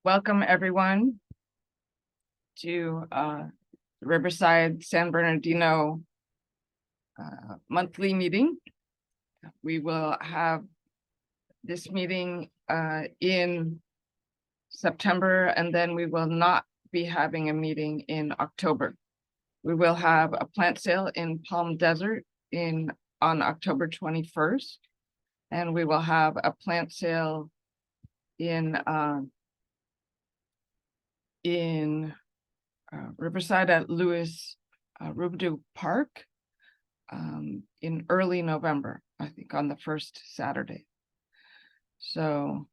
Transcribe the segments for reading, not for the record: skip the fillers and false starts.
Welcome everyone to the Riverside-San Bernardino monthly meeting. We will have this meeting in September, and then we will not be having a meeting in October. We will have a plant sale in Palm Desert on October 21st, and we will have a plant sale in Riverside at Rubidoux Park in early November, I think on the first Saturday. So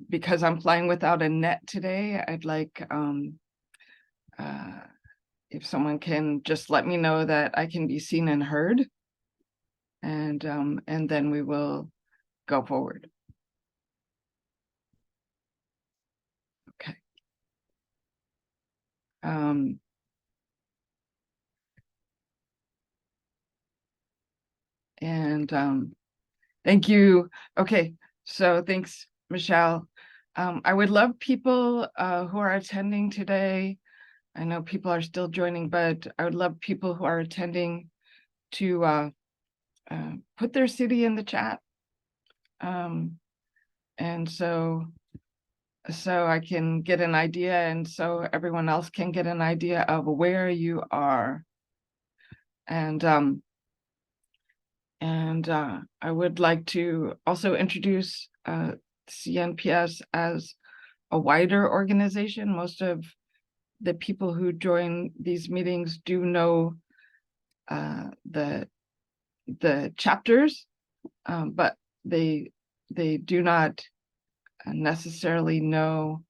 because I'm flying without a net today, I'd like if someone can just let me know that I can be seen and heard, and then we will go forward. Okay. Thank you. Okay, so thanks, Michelle. I would love people who are attending today. I know people are still joining, but I would love people who are attending to put their city in the chat. And so I can get an idea, and so everyone else can get an idea of where you are. And I would like to also introduce CNPS as a wider organization. Most of the people who join these meetings do know the chapters, but they do not necessarily know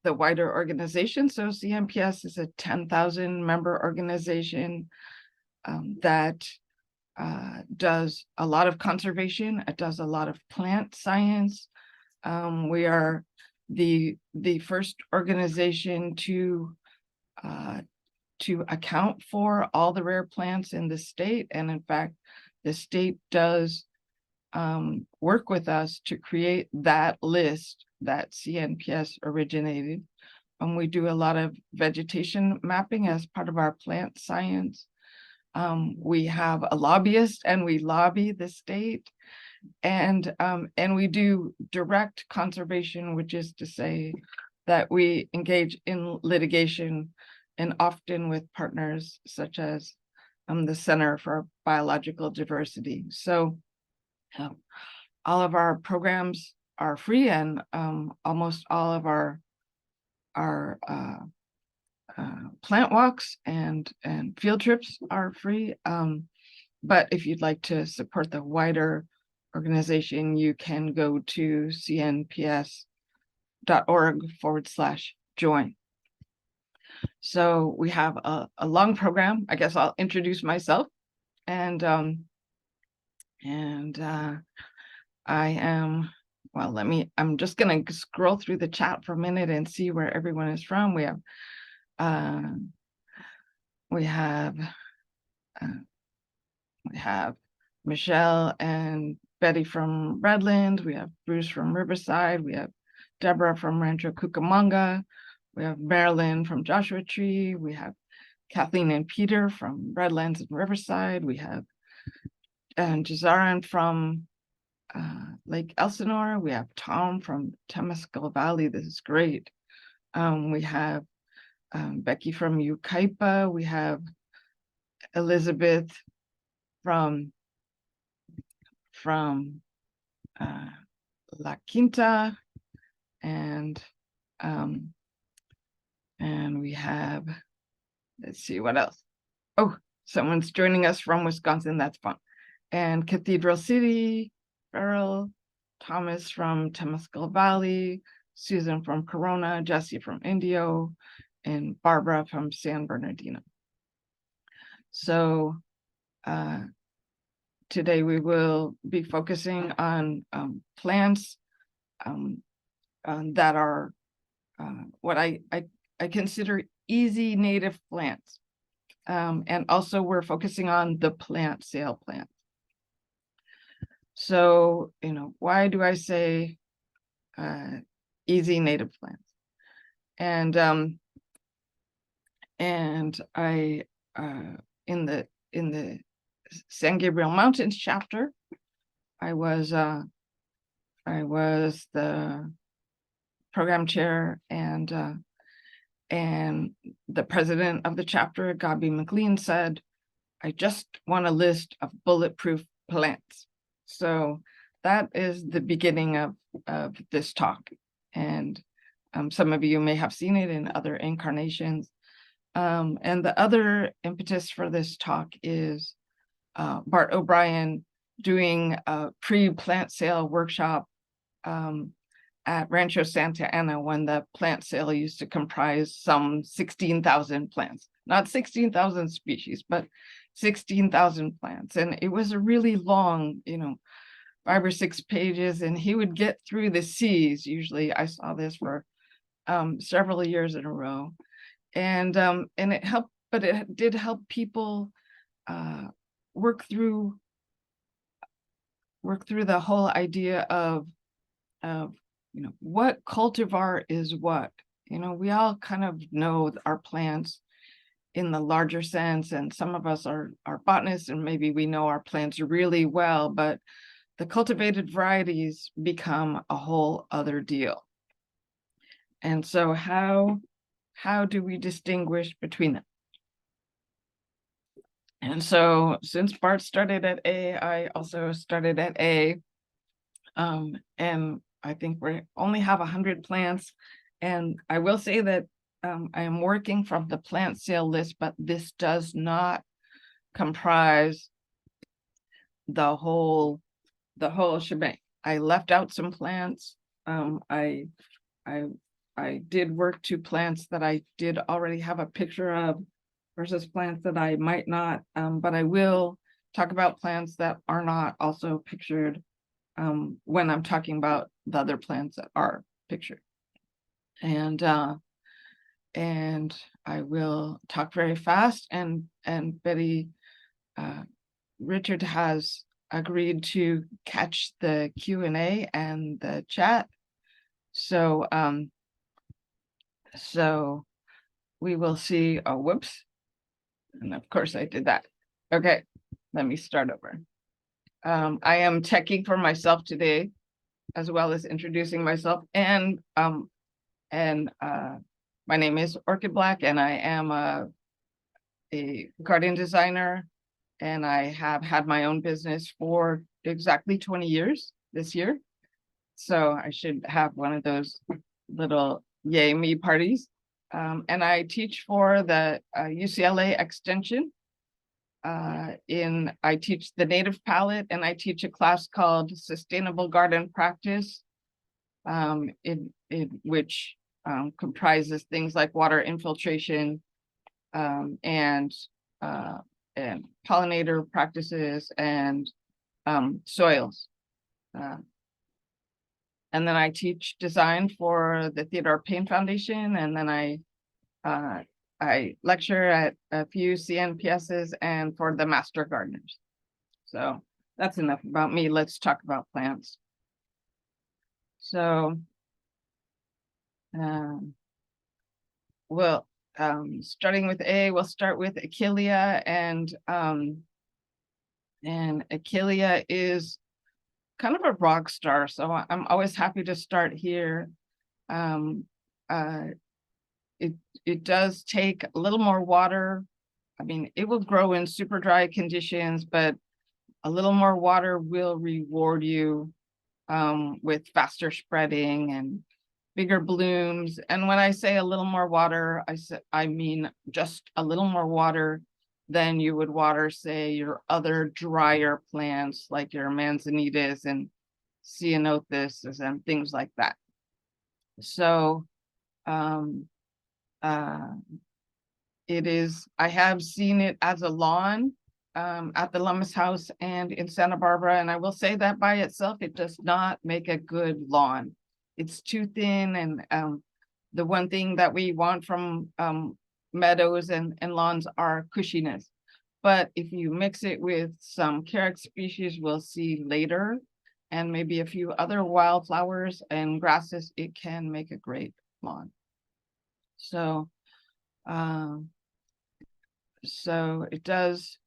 the wider organization. So CNPS is a 10,000 member organization that does a lot of conservation. It does a lot of plant science. We are the first organization to account for all the rare plants in the state. And in fact, the state does work with us to create that list that CNPS originated. And we do a lot of vegetation mapping as part of our plant science. We have a lobbyist, and we lobby the state, and we do direct conservation, which is to say that we engage in litigation, and often with partners such as the Center for Biological Diversity. So all of our programs are free, and almost all of our plant walks and field trips are free. But if you'd like to support the wider organization, you can go to cnps.org/join. So we have a long program. I guess I'll introduce myself, and I am, well, I'm just gonna scroll through the chat for a minute and see where everyone is from. We have Michelle and Betty from Redland. We have Bruce from Riverside. We have Deborah from Rancho Cucamonga. We have Marilyn from Joshua Tree. We have Kathleen and Peter from Redlands and Riverside. We have Jazaran from Lake Elsinore. We have Tom from Temescal Valley. This is great. We have Becky from Yucaipa. We have Elizabeth from La Quinta, and we have, let's see what else. Oh, someone's joining us from Wisconsin. That's fun. And Cathedral City, Farrell, Thomas from Temescal Valley, Susan from Corona, Jesse from Indio, and Barbara from San Bernardino. So today we will be focusing on plants that are what I consider easy native plants. And also we're focusing on the plant sale plan. So, why do I say easy native plants? And I in the San Gabriel Mountains chapter, I was the program chair and the president of the chapter, Gabi McLean, said, I just want a list of bulletproof plants. So that is the beginning of this talk. And some of you may have seen it in other incarnations. And the other impetus for this talk is Bart O'Brien doing a pre-plant sale workshop at Rancho Santa Ana when the plant sale used to comprise some 16,000 plants, not 16,000 species, but 16,000 plants. And it was a really long, 5 or 6 pages, and he would get through the C's. Usually I saw this for several years in a row. And it helped, but it did help people work through the whole idea of what cultivar is what. We all kind of know our plants in the larger sense, and some of us are botanists, and maybe we know our plants really well, but the cultivated varieties become a whole other deal. And so how do we distinguish between them? And so since Bart started at A, I also started at A. And I think we only have 100 plants. And I will say that I am working from the plant sale list, but this does not comprise the whole shebang. I left out some plants. I did work to plants that I did already have a picture of versus plants that I might not, but I will talk about plants that are not also pictured when I'm talking about the other plants that are pictured. And I will talk very fast, and Betty Richard has agreed to catch the Q&A and the chat. So we will see. Oh, whoops. And of course I did that. Okay, let me start over. I am teching for myself today, as well as introducing myself. And my name is Orchid Black, and I am a garden designer, and I have had my own business for exactly 20 years this year. So I should have one of those little yay me parties. And I teach for the UCLA Extension. I teach the native palette, and I teach a class called Sustainable Garden Practice, which comprises things like water infiltration and pollinator practices and soils. And then I teach design for the Theodore Payne Foundation, and then I lecture at a few CNPSs and for the Master Gardeners. So that's enough about me. Let's talk about plants. So, starting with A, we'll start with Achillea, and Achillea is kind of a rock star. So I'm always happy to start here. It does take a little more water. I mean, it will grow in super dry conditions, but a little more water will reward you with faster spreading and bigger blooms. And when I say a little more water, I mean just a little more water than you would water, say, your other drier plants like your Manzanitas and Ceanothus and things like that. So I have seen it as a lawn at the Lummis House and in Santa Barbara, and I will say that by itself, it does not make a good lawn. It's too thin, and the one thing that we want from meadows and lawns are cushiness. But if you mix it with some carex species we'll see later, and maybe a few other wildflowers and grasses, it can make a great lawn. So, so it does,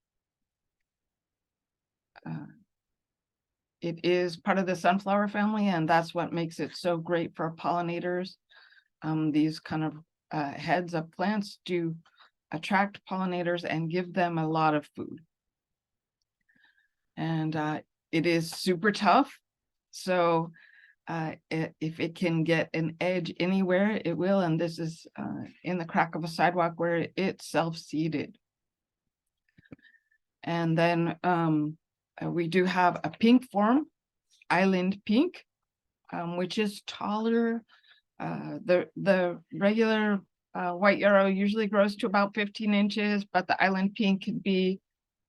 it is part of the sunflower family, and that's what makes it so great for pollinators. These kind of heads of plants do attract pollinators and give them a lot of food. And it is super tough. So if it can get an edge anywhere, it will. And this is in the crack of a sidewalk where it's self-seeded. And then we do have a pink form, island pink, which is taller. The regular white yarrow usually grows to about 15 inches, but the island pink can be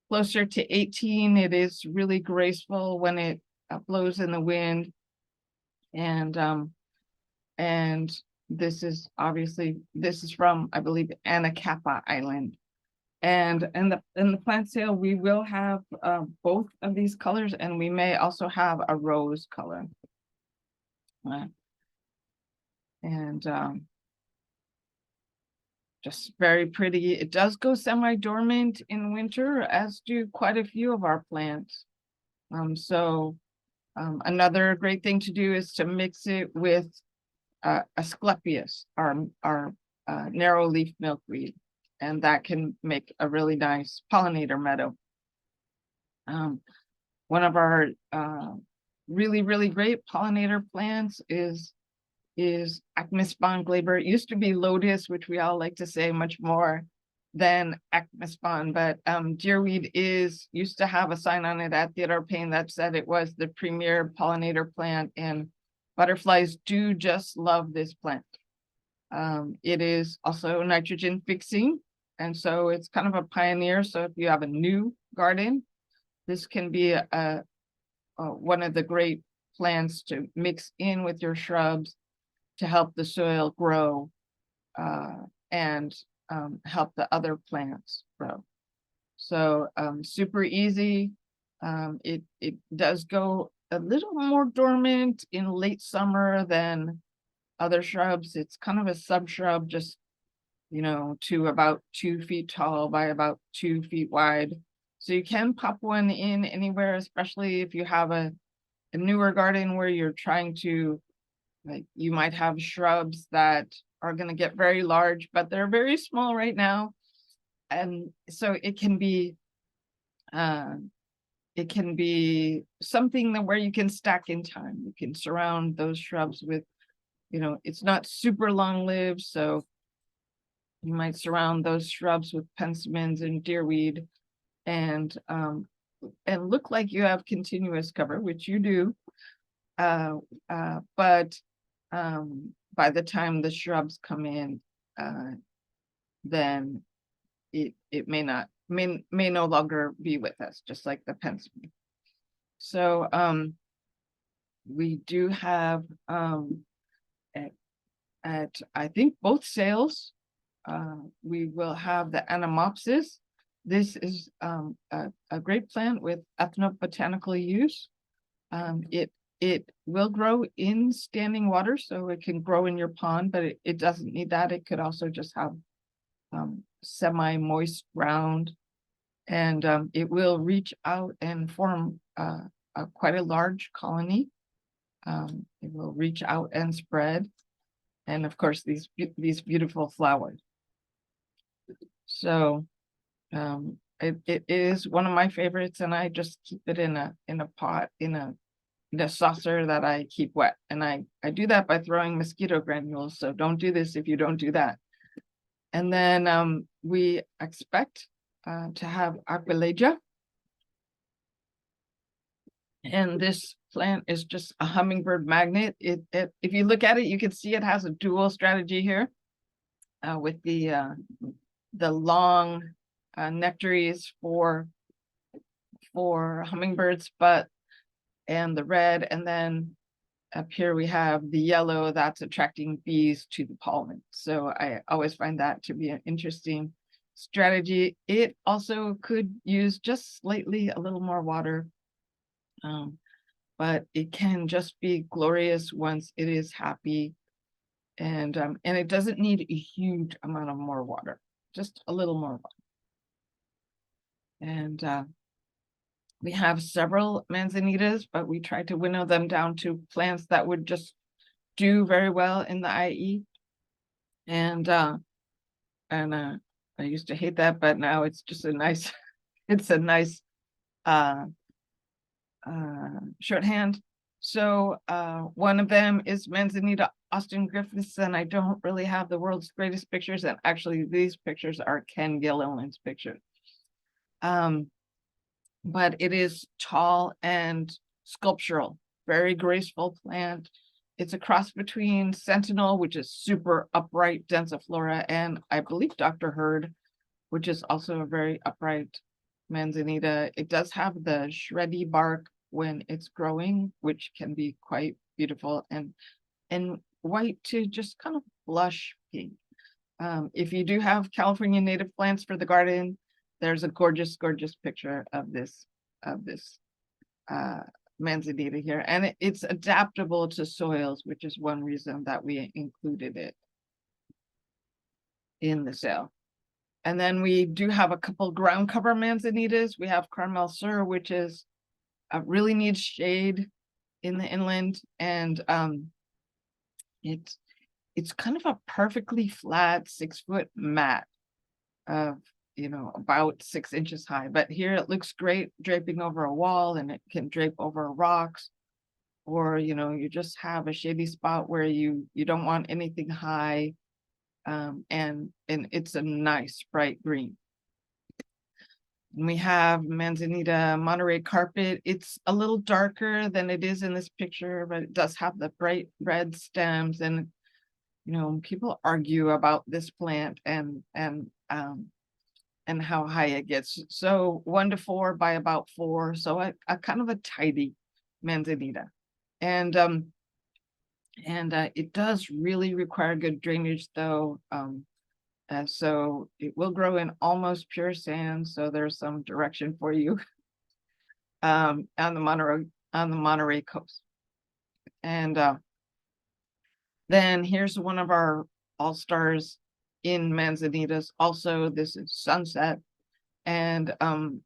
closer to 18. It is really graceful when it blows in the wind. And this is obviously, this is from, I believe, Anacapa Island. And in the plant sale, we will have both of these colors, and we may also have a rose color. And just very pretty. It does go semi-dormant in winter, as do quite a few of our plants. Another great thing to do is to mix it with Asclepias, our narrow leaf milkweed, and that can make a really nice pollinator meadow. One of our really, really great pollinator plants is Acmespon glaber. It used to be lotus, which we all like to say much more than Acmespon, but deerweed used to have a sign on it at Theodore Payne that said it was the premier pollinator plant, and butterflies do just love this plant. It is also nitrogen fixing, and so it's kind of a pioneer. So if you have a new garden, this can be one of the great plants to mix in with your shrubs to help the soil grow and help the other plants grow. So super easy. It does go a little more dormant in late summer than other shrubs. It's kind of a subshrub, just, you know, to about 2 feet tall by about 2 feet wide. So you can pop one in anywhere, especially if you have a newer garden where you're trying to, like, you might have shrubs that are going to get very large, but they're very small right now. And so it can be something that where you can stack in time. You can surround those shrubs with, you know, it's not super long lived, so you might surround those shrubs with Penstemons and deerweed, and look like you have continuous cover, which you do. But by the time the shrubs come in, then it may no longer be with us, just like the Penstemon. So we do have at I think both sales, we will have the Anamopsis. This is a great plant with ethnobotanical use. It will grow in standing water, so it can grow in your pond, but it doesn't need that. It could also just have semi-moist ground, and it will reach out and form quite a large colony. It will reach out and spread, and of course these beautiful flowers. So it is one of my favorites, and I just keep it in a pot, in a saucer that I keep wet, and I do that by throwing mosquito granules. So don't do this if you don't do that. And then we expect to have Aquilegia, and this plant is just a hummingbird magnet. If you look at it, you can see it has a dual strategy here with the long nectaries for hummingbirds, and the red, and then up here we have the yellow that's attracting bees to the pollen. So I always find that to be an interesting strategy. It also could use just slightly a little more water, but it can just be glorious once it is happy. And it doesn't need a huge amount of more water, just a little more water. And we have several manzanitas, but we tried to winnow them down to plants that would just do very well in the IE. And I used to hate that, but now it's just a nice, it's a nice shorthand. So one of them is Manzanita Austin Griffiths, and I don't really have the world's greatest pictures. And actually, these pictures are Ken Gilliland's pictures. But it is tall and sculptural, very graceful plant. It's a cross between Sentinel, which is super upright densiflora, and I believe Dr. Hurd, which is also a very upright manzanita. It does have the shreddy bark when it's growing, which can be quite beautiful, and white to just kind of blush pink. If you do have California native plants for the garden, there's a gorgeous, gorgeous picture of this manzanita here, and it's adaptable to soils, which is one reason that we included it in the sale. And then we do have a couple ground cover manzanitas. We have Carmel Sur, which is really needs shade in the inland, and it's kind of a perfectly flat 6-foot mat of about 6 inches high, but here it looks great draping over a wall, and it can drape over rocks, or you just have a shady spot where you don't want anything high, and it's a nice bright green. And we have Manzanita Monterey Carpet. It's a little darker than it is in this picture, but it does have the bright red stems, and people argue about this plant and how high it gets. So 1 to 4 by about 4. So a kind of a tidy manzanita. And it does really require good drainage though. So it will grow in almost pure sand. So there's some direction for you on the Monterey coast. And then here's one of our all-stars in manzanitas. Also, this is Sunset, and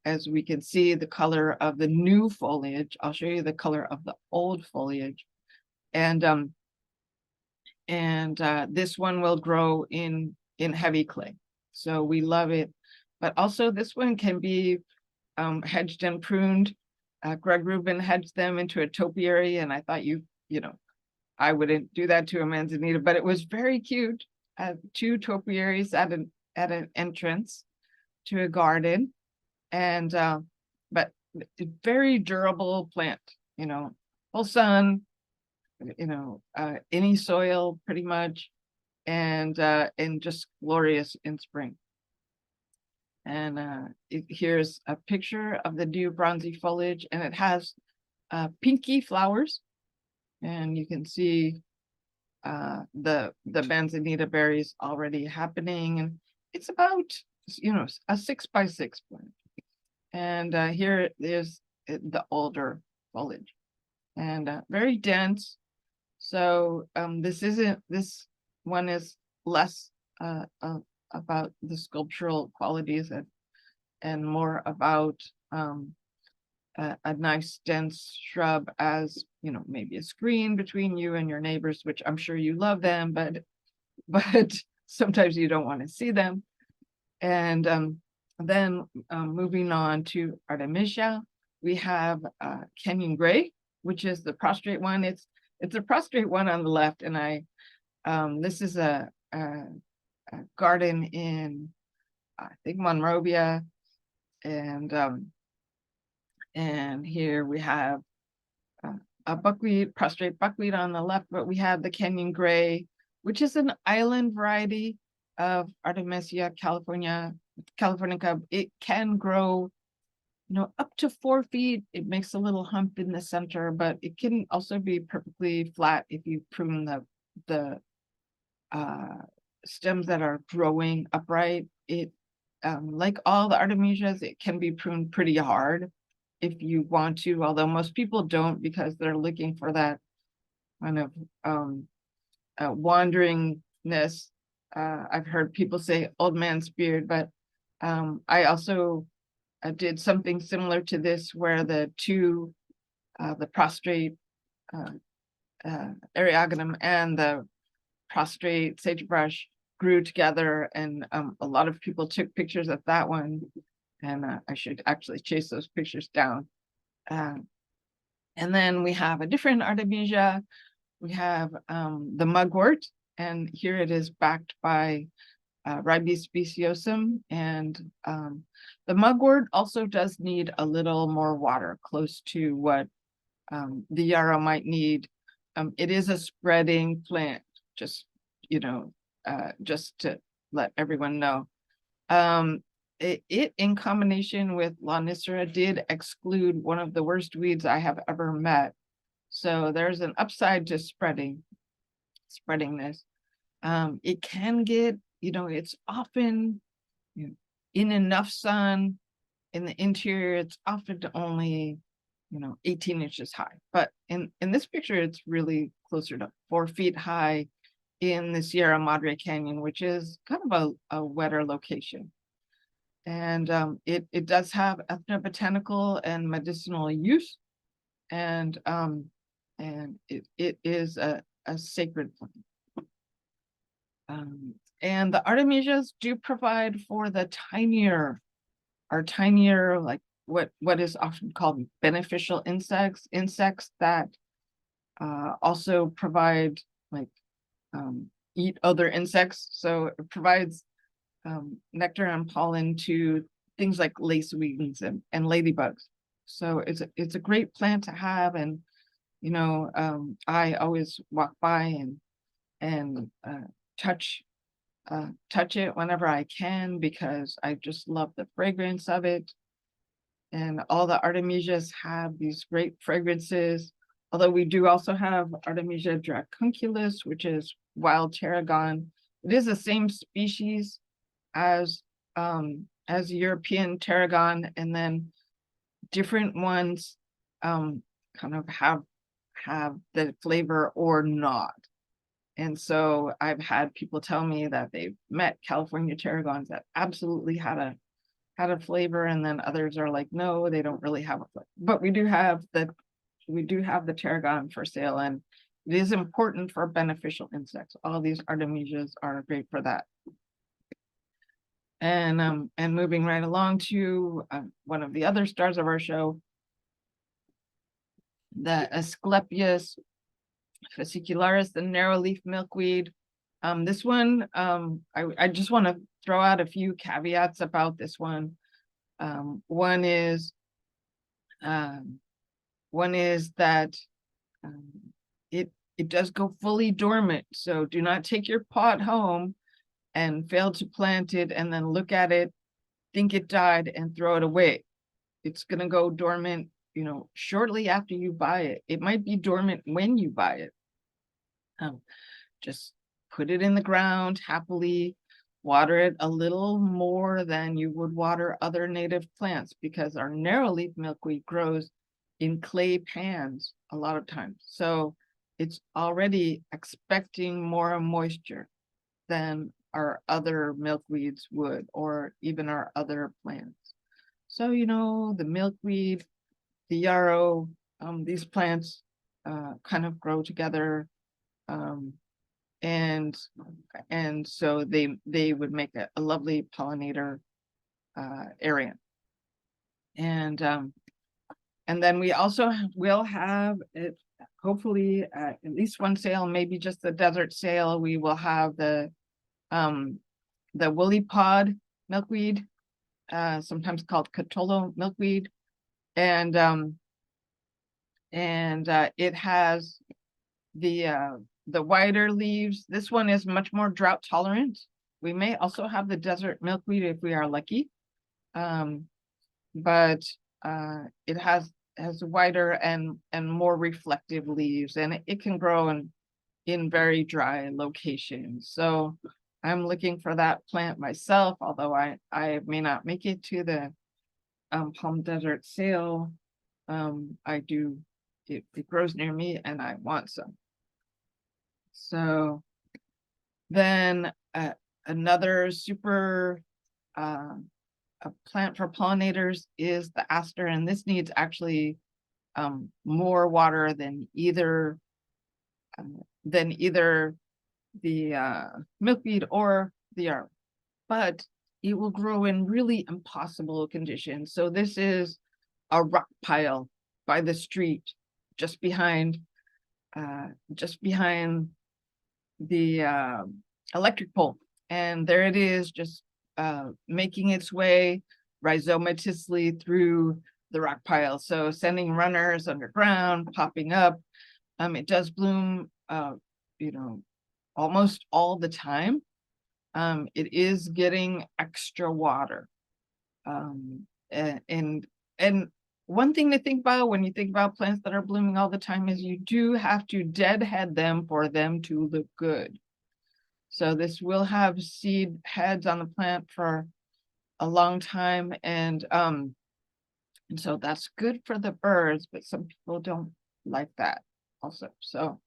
as we can see the color of the new foliage, I'll show you the color of the old foliage, and this one will grow in heavy clay, so we love it. But also this one can be hedged and pruned. Greg Rubin hedged them into a topiary, and I thought I wouldn't do that to a manzanita, but it was very cute. 2 topiaries at an entrance to a garden, and but very durable plant, full sun, any soil pretty much, and just glorious in spring. And here's a picture of the new bronzy foliage, and it has pinky flowers, and you can see the manzanita berries already happening, and it's about a 6 by 6 plant. And here is the older foliage, and very dense. So this one is less about the sculptural qualities and more about a nice dense shrub as maybe a screen between you and your neighbors, which I'm sure you love them, but sometimes you don't want to see them. And then moving on to Artemisia, we have Kenyan Gray, which is the prostrate one. It's a prostrate one on the left, and this is a garden in I think Monrovia, and here we have a buckwheat, prostrate buckwheat on the left, but we have the Kenyan Gray, which is an island variety of Artemisia californica. It can grow up to 4 feet. It makes a little hump in the center, but it can also be perfectly flat if you prune the stems that are growing upright. It like all the artemisias, it can be pruned pretty hard if you want to, although most people don't, because they're looking for that kind of wanderingness. I've heard people say old man's beard, but I also did something similar to this, where the prostrate eriogonum and the prostrate sagebrush grew together, and a lot of people took pictures of that one, and I should actually chase those pictures down. And then we have a different artemisia. We have the mugwort, and here it is backed by Ribes speciosum, and the mugwort also does need a little more water, close to what the yarrow might need. It is a spreading plant, just just to let everyone know. It in combination with Lonicera did exclude one of the worst weeds I have ever met. So there's an upside to spreading this. It can get, it's often in enough sun in the interior, it's often only 18 inches high, but in this picture it's really closer to 4 feet high in the Sierra Madre Canyon, which is kind of a wetter location. And it does have ethnobotanical and medicinal use, and it is a sacred plant. And the artemisias do provide for the tinier, like what is often called beneficial insects that also provide, like, eat other insects. So it provides nectar and pollen to things like lacewings and ladybugs. So it's a great plant to have. And I always walk by and touch it whenever I can, because I just love the fragrance of it. And all the artemisias have these great fragrances, although we do also have Artemisia dracunculus, which is wild tarragon. It is the same species as European tarragon, and then different ones kind of have the flavor or not. And so I've had people tell me that they've met California tarragons that absolutely had a flavor, and then others are like, no, they don't really have a flavor. But we do have the tarragon for sale, and it is important for beneficial insects. All these artemisias are great for that. And moving right along to one of the other stars of our show, the Asclepias fascicularis, the narrow leaf milkweed. This one, I just want to throw out a few caveats about this one. One is that it does go fully dormant. So do not take your pot home and fail to plant it and then look at it, think it died, and throw it away. It's going to go dormant, shortly after you buy it. It might be dormant when you buy it. Just put it in the ground happily, water it a little more than you would water other native plants, because our narrowleaf milkweed grows in clay pans a lot of times. So it's already expecting more moisture than our other milkweeds would, or even our other plants. So, the milkweed, the yarrow, these plants kind of grow together. And so they would make a lovely pollinator area. And then we also will have it, hopefully at least one sale, maybe just the desert sale. We will have the woolly pod milkweed, sometimes called Catolo milkweed, and it has the wider leaves. This one is much more drought tolerant. We may also have the desert milkweed if we are lucky, but it has wider and more reflective leaves, and it can grow in very dry locations. So I'm looking for that plant myself, although I may not make it to the Palm Desert sale. I do, it grows near me and I want some. So then another super a plant for pollinators is the aster, and this needs actually more water than either the milkweed or the yarrow, but it will grow in really impossible conditions. So this is a rock pile by the street, just behind the electric pole, and there it is, just making its way rhizomatisly through the rock pile, so sending runners underground, popping up. It does bloom almost all the time. It is getting extra water. And one thing to think about when you think about plants that are blooming all the time is you do have to deadhead them for them to look good. So this will have seed heads on the plant for a long time, and so that's good for the birds, but some people don't like that also. So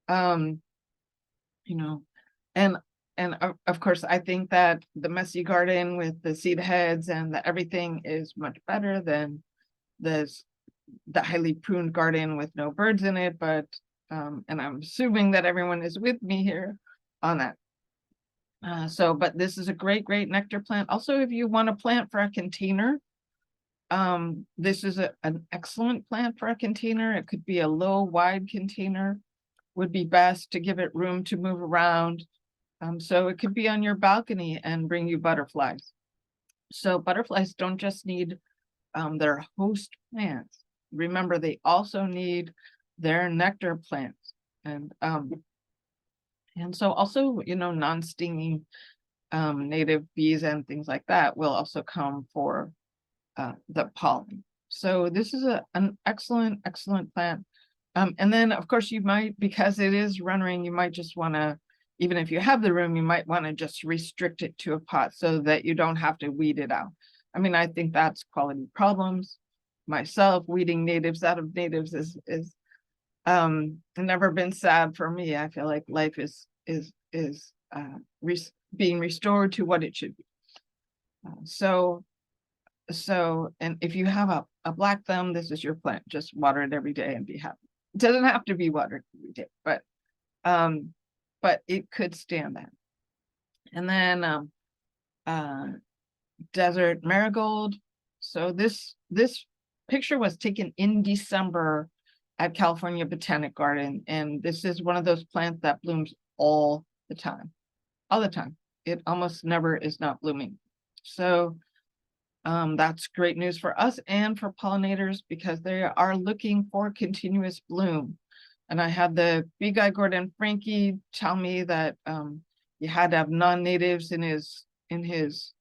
and of course, I think that the messy garden with the seed heads and the everything is much better than the highly pruned garden with no birds in it. But and I'm assuming that everyone is with me here on that. But this is a great nectar plant. Also, if you want to plant for a container, this is an excellent plant for a container. It could be a low, wide container, would be best to give it room to move around. So it could be on your balcony and bring you butterflies. So butterflies don't just need their host plants. Remember, they also need their nectar plants. And so also, non-stinging native bees and things like that will also come for the pollen. So this is an excellent plant. And then of course you might, because it is running, you might just want to, even if you have the room, you might want to just restrict it to a pot so that you don't have to weed it out. I mean, I think that's quality problems. Myself, weeding natives out of natives is never been sad for me. I feel like life is being restored to what it should be. So, and if you have a black thumb, this is your plant. Just water it every day and be happy. It doesn't have to be watered every day, but it could stand that. And then desert marigold. So this picture was taken in December at California Botanic Garden, and this is one of those plants that blooms all the time. It almost never is not blooming. So that's great news for us and for pollinators, because they are looking for continuous bloom. And I had the bee guy Gordon Frankie tell me that you had to have non-natives in his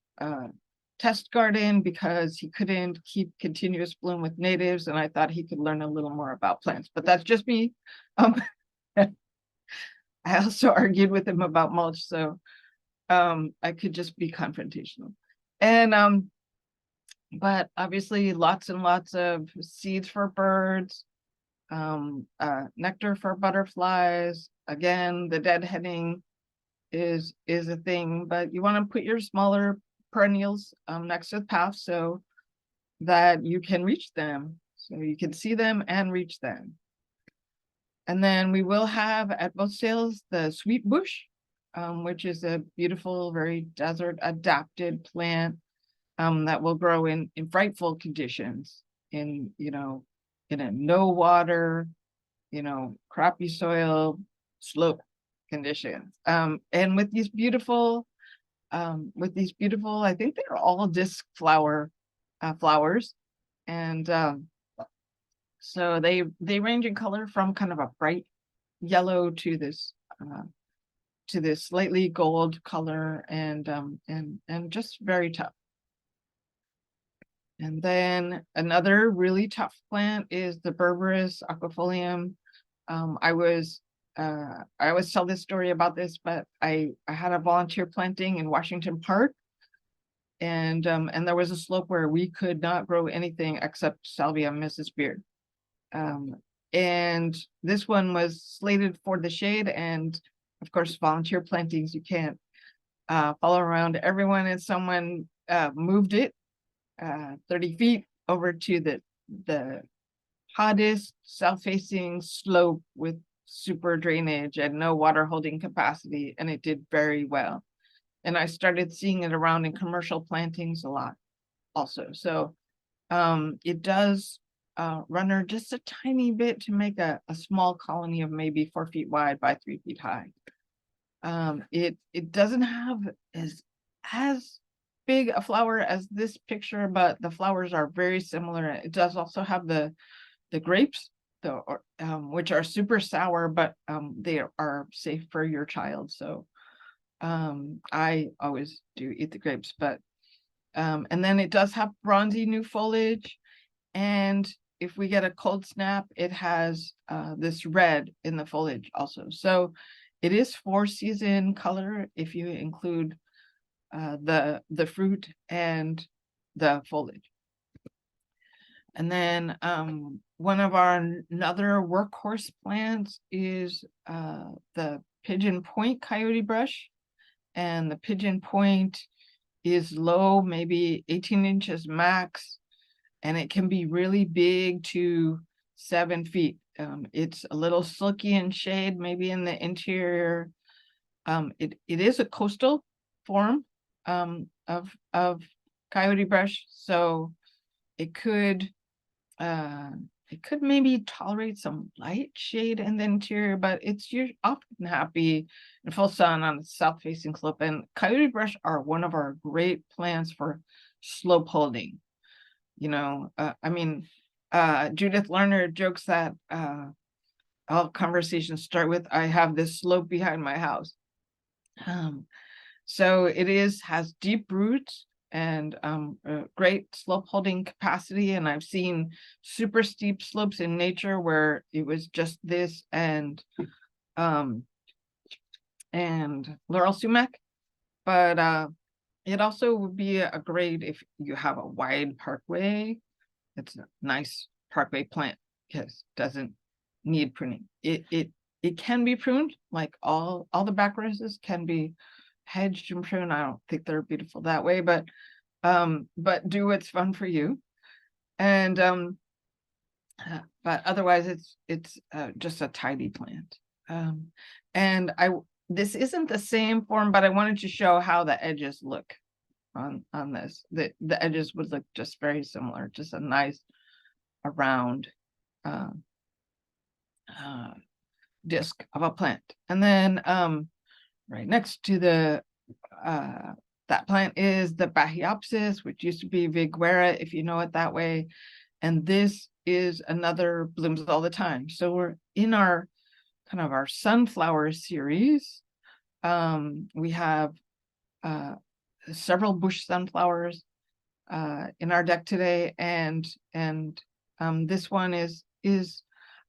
test garden because he couldn't keep continuous bloom with natives, and I thought he could learn a little more about plants, but that's just me. I also argued with him about mulch, so I could just be confrontational. And but obviously lots and lots of seeds for birds, nectar for butterflies. Again, the deadheading is a thing, but you want to put your smaller perennials next to the path so that you can reach them, so you can see them and reach them. And then we will have at both sales the sweet bush, which is a beautiful, very desert adapted plant that will grow in frightful conditions, in a no water, crappy soil, slope conditions. And with these beautiful, I think they're all disc flower flowers. And so they range in color from kind of a bright yellow to this slightly gold color, and just very tough. And then another really tough plant is the Berberis aquifolium. I always tell this story about this, but I had a volunteer planting in Washington Park, and there was a slope where we could not grow anything except Salvia Mrs. Beard. And this one was slated for the shade, and of course, volunteer plantings, you can't follow around everyone, and someone moved it 30 feet over to the hottest south-facing slope with super drainage and no water holding capacity, and it did very well. And I started seeing it around in commercial plantings a lot also. So it does runner just a tiny bit to make a small colony of maybe 4 feet wide by 3 feet high. It doesn't have as big a flower as this picture, but the flowers are very similar. It does also have the grapes, which are super sour, but they are safe for your child. So I always do eat the grapes, but and then it does have bronzy new foliage, and if we get a cold snap, it has this red in the foliage also. So it is 4-season color if you include the fruit and the foliage. And then one of our another workhorse plants is the pigeon point coyote brush. And the pigeon point is low, maybe 18 inches max, and it can be really big to 7 feet. It's a little silky in shade, maybe in the interior. It is a coastal form of coyote brush, so it could maybe tolerate some light shade in the interior, but it's often happy in full sun on a south-facing slope. And coyote brush are one of our great plants for slope holding. I mean, Judith Lerner jokes that all conversations start with, "I have this slope behind my house." So it has deep roots and great slope holding capacity. And I've seen super steep slopes in nature where it was just this and laurel sumac, but it also would be a great if you have a wide parkway. It's a nice parkway plant because it doesn't need pruning. It can be pruned, like all the back roses can be hedged and pruned. I don't think they're beautiful that way, but do what's fun for you. And but otherwise it's just a tidy plant. And this isn't the same form, but I wanted to show how the edges look on this. The edges would look just very similar, just a nice around disc of a plant. And then right next to that plant is the Bahiopsis, which used to be Viguera, if you know it that way. And this is another blooms all the time. So we're in our kind of our sunflower series. We have several bush sunflowers in our deck today, and this one is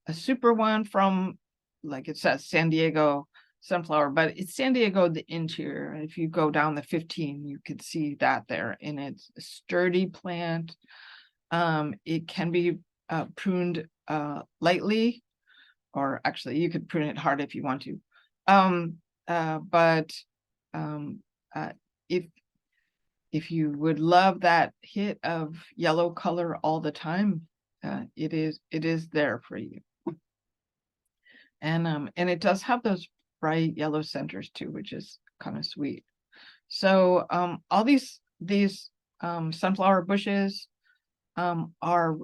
a super one from, like it says, San Diego sunflower, but it's San Diego the interior. If you go down the 15, you could see that there, and it's a sturdy plant. It can be pruned lightly, or actually you could prune it hard if you want to. But if you would love that hit of yellow color all the time, it is there for you. And it does have those bright yellow centers too, which is kind of sweet. So all these sunflower bushes are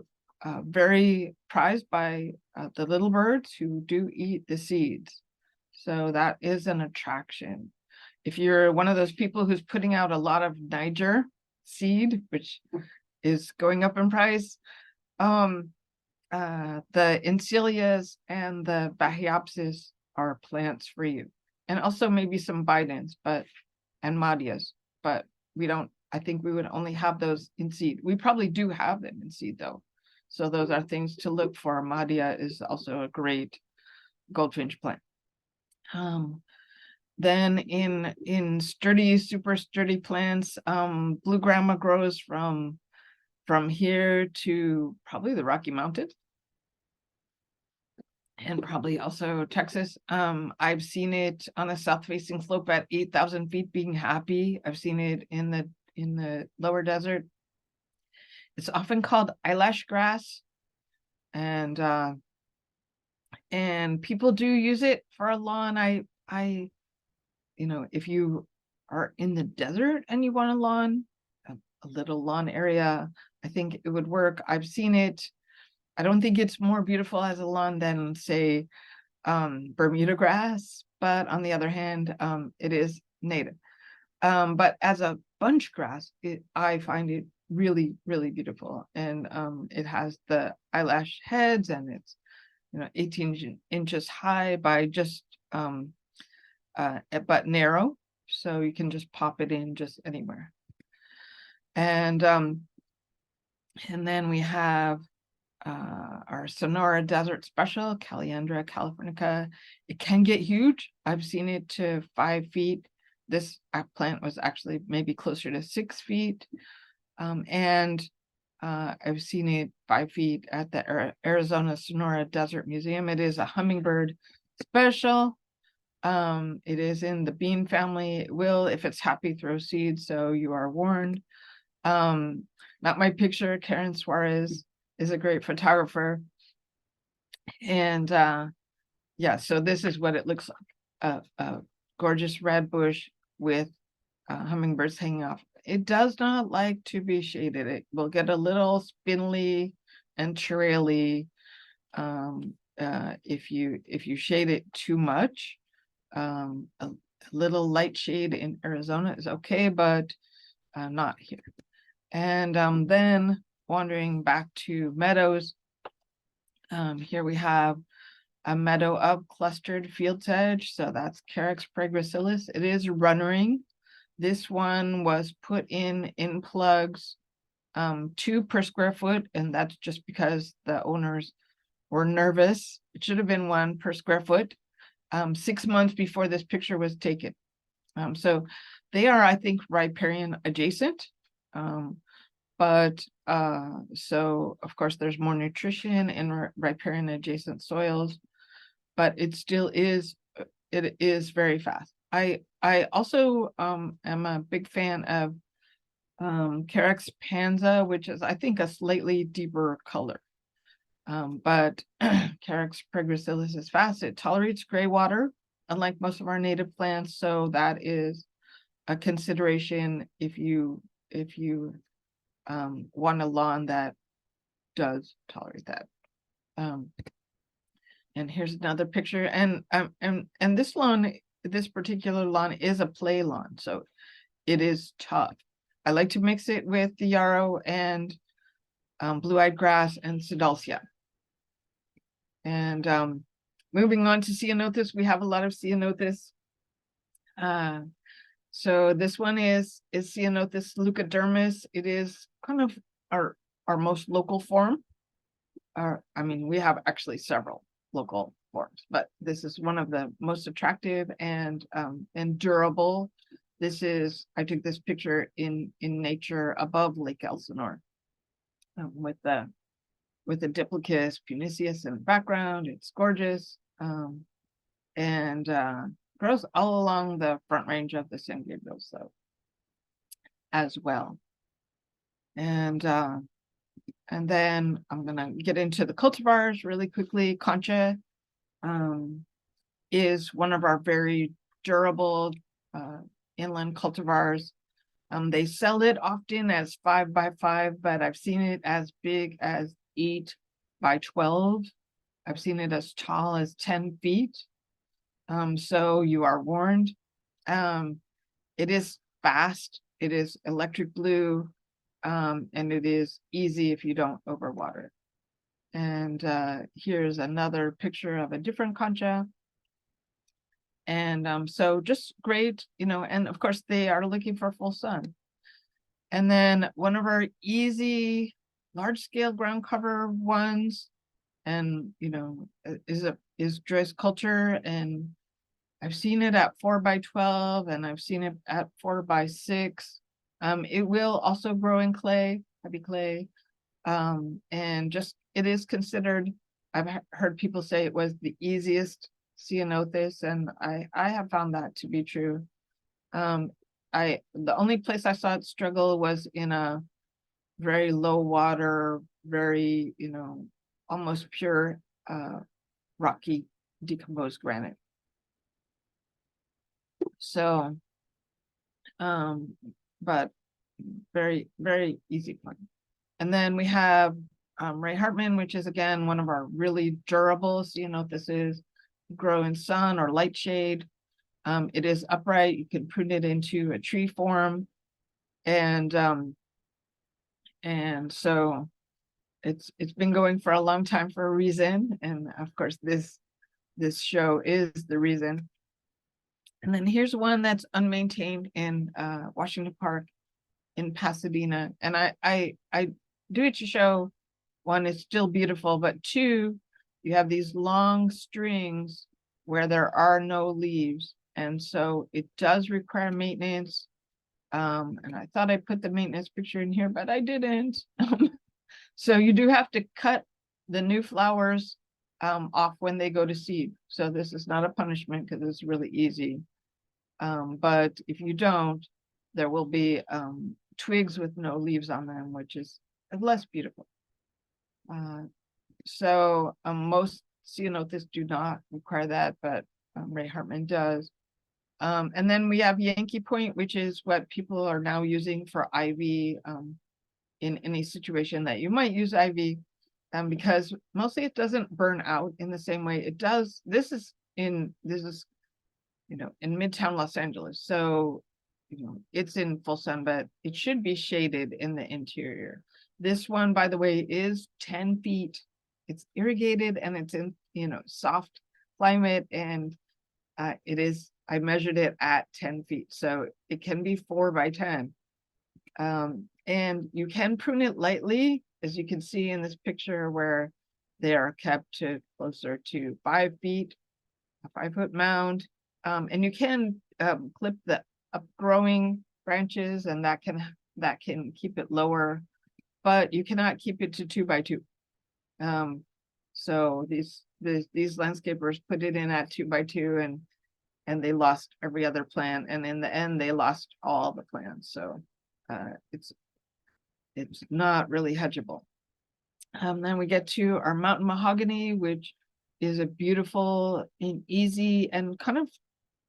very prized by the little birds who do eat the seeds. So that is an attraction. If you're one of those people who's putting out a lot of Niger seed, which is going up in price, the Encelias and the Bahiopsis are plants for you. And also maybe some Bidens, and Madias, but we don't I think we would only have those in seed. We probably do have them in seed though. So those are things to look for. Madia is also a great goldfinch plant. Then in sturdy, super sturdy plants, blue grandma grows from here to probably the Rocky Mountains and probably also Texas. I've seen it on a south-facing slope at 8,000 feet being happy. I've seen it in the lower desert. It's often called eyelash grass, and people do use it for a lawn. If you are in the desert and you want a lawn, a little lawn area, I think it would work. I've seen it. I don't think it's more beautiful as a lawn than, say, Bermuda grass, but on the other hand, it is native. But as a bunch grass, I find it really, really beautiful. And it has the eyelash heads, and it's 18 inches high by just but narrow, so you can just pop it in just anywhere. And then we have our Sonora Desert Special, Caliandra californica. It can get huge. I've seen it to 5 feet. This plant was actually maybe closer to 6 feet. And I've seen it 5 feet at the Arizona Sonora Desert Museum. It is a hummingbird special. It is in the bean family. It will, if it's happy, throw seeds, so you are warned. Not my picture. Karen Suarez is a great photographer. And yeah, so this is what it looks like. A gorgeous red bush with hummingbirds hanging off. It does not like to be shaded. It will get a little spindly and traily if you shade it too much. A little light shade in Arizona is okay, but not here. And then wandering back to meadows, here we have a meadow of clustered field sedge. So that's Carex praegracilis. It is runnering. This one was put in plugs, 2 per square foot, and that's just because the owners were nervous. It should have been 1 per square foot. 6 months before this picture was taken. So they are, I think, riparian adjacent. But so of course there's more nutrition in riparian adjacent soils, but it still is, it is very fast. I also am a big fan of Carex panza, which is, I think, a slightly deeper color. But Carex praegracilis is fast. It tolerates gray water, unlike most of our native plants. So that is a consideration if you want a lawn that does tolerate that. And here's another picture. And this lawn, this particular lawn is a play lawn, so it is tough. I like to mix it with the yarrow and blue-eyed grass and Sidalcia. And moving on to ceanothus, we have a lot of ceanothus. So this one is Ceanothus leucodermis. It is kind of our most local form. I mean, we have actually several local forms, but this is one of the most attractive and durable. This is, I took this picture in nature above Lake Elsinore with the Diplochus puniceus in the background. It's gorgeous, and grows all along the Front Range of the San Gabriel Slope as well. And then I'm gonna get into the cultivars really quickly. Concha is one of our very durable inland cultivars. They sell it often as 5 by 5, but I've seen it as big as 8 by 12. I've seen it as tall as 10 feet. So you are warned. It is fast. It is electric blue, and it is easy if you don't overwater it. And here's another picture of a different concha. And so just great, and of course they are looking for full sun. And then one of our easy large scale ground cover ones, and is Joyce culture, and I've seen it at 4x12, and I've seen it at 4x6. It will also grow in clay, heavy clay. And just, it is considered, I've heard people say it was the easiest ceanothus, and I have found that to be true. The only place I saw it struggle was in a very low water, very, almost pure, rocky decomposed granite. So, but very, very easy plant. And then we have Ray Hartman, which is again one of our really durable ceanothuses, grow in sun or light shade. It is upright. You can prune it into a tree form, and so it's been going for a long time for a reason, and of course this show is the reason. And then here's one that's unmaintained in Washington Park in Pasadena, and I do it to show, one, it's still beautiful, but two, you have these long strings where there are no leaves, and so it does require maintenance. And I thought I put the maintenance picture in here, but I didn't. So you do have to cut the new flowers off when they go to seed. So this is not a punishment because it's really easy. But if you don't, there will be twigs with no leaves on them, which is less beautiful. So most ceanothus do not require that, but Ray Hartman does. And then we have Yankee Point, which is what people are now using for ivy in any situation that you might use ivy, because mostly it doesn't burn out in the same way it does. This is in Midtown Los Angeles, so it's in full sun, but it should be shaded in the interior. This one, by the way, is 10 feet. It's irrigated and it's in soft climate, and it is, I measured it at 10 feet, so it can be 4x10. And you can prune it lightly, as you can see in this picture, where they are kept to closer to 5 feet, a 5-foot mound. And you can clip the upgrowing branches, and that can keep it lower, but you cannot keep it to 2x2. So these landscapers put it in at 2x2, and they lost every other plant, and in the end they lost all the plants. So it's not really hedgeable. Then we get to our mountain mahogany, which is a beautiful and easy and kind of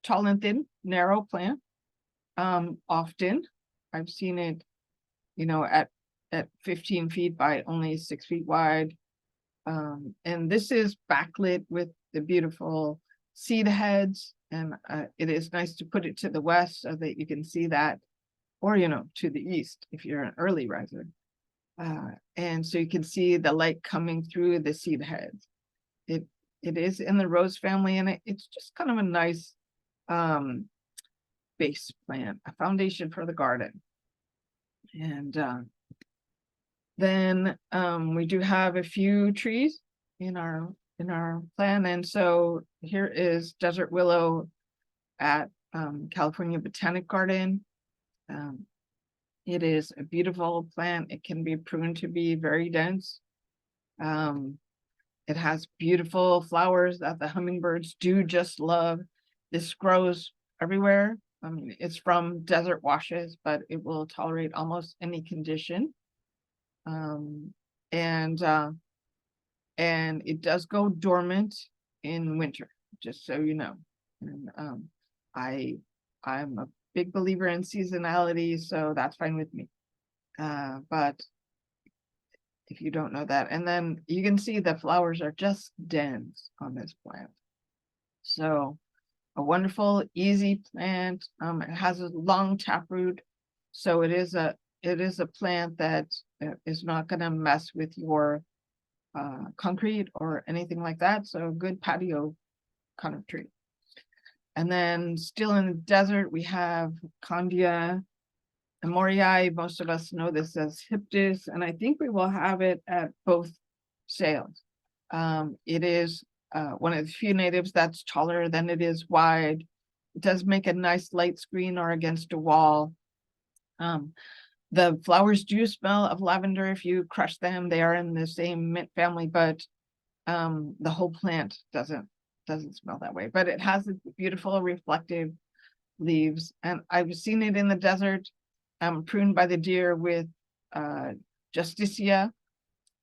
tall and thin, narrow plant. Often I've seen it, at 15 feet by only 6 feet wide. And this is backlit with the beautiful seed heads, and it is nice to put it to the west so that you can see that, or to the east if you're an early riser, and so you can see the light coming through the seed heads. It is in the rose family, and it's just kind of a nice base plant, a foundation for the garden. And then we do have a few trees in our plan, and so here is desert willow at California Botanic Garden. It is a beautiful plant. It can be pruned to be very dense. It has beautiful flowers that the hummingbirds do just love. This grows everywhere. I mean, it's from desert washes, but it will tolerate almost any condition. And it does go dormant in winter, just so you know. And I'm a big believer in seasonality, so that's fine with me. But if you don't know that, and then you can see the flowers are just dense on this plant. So a wonderful, easy plant. It has a long taproot, so it is a plant that is not going to mess with your concrete or anything like that. So a good patio kind of tree. And then still in the desert, we have Condia, And Moriai, most of us know this as Hyptis, and I think we will have it at both sales. It is one of the few natives that's taller than it is wide. It does make a nice light screen or against a wall. The flowers do smell of lavender if you crush them. They are in the same mint family, but the whole plant doesn't smell that way. But it has beautiful reflective leaves, and I've seen it in the desert, pruned by the deer with Justicia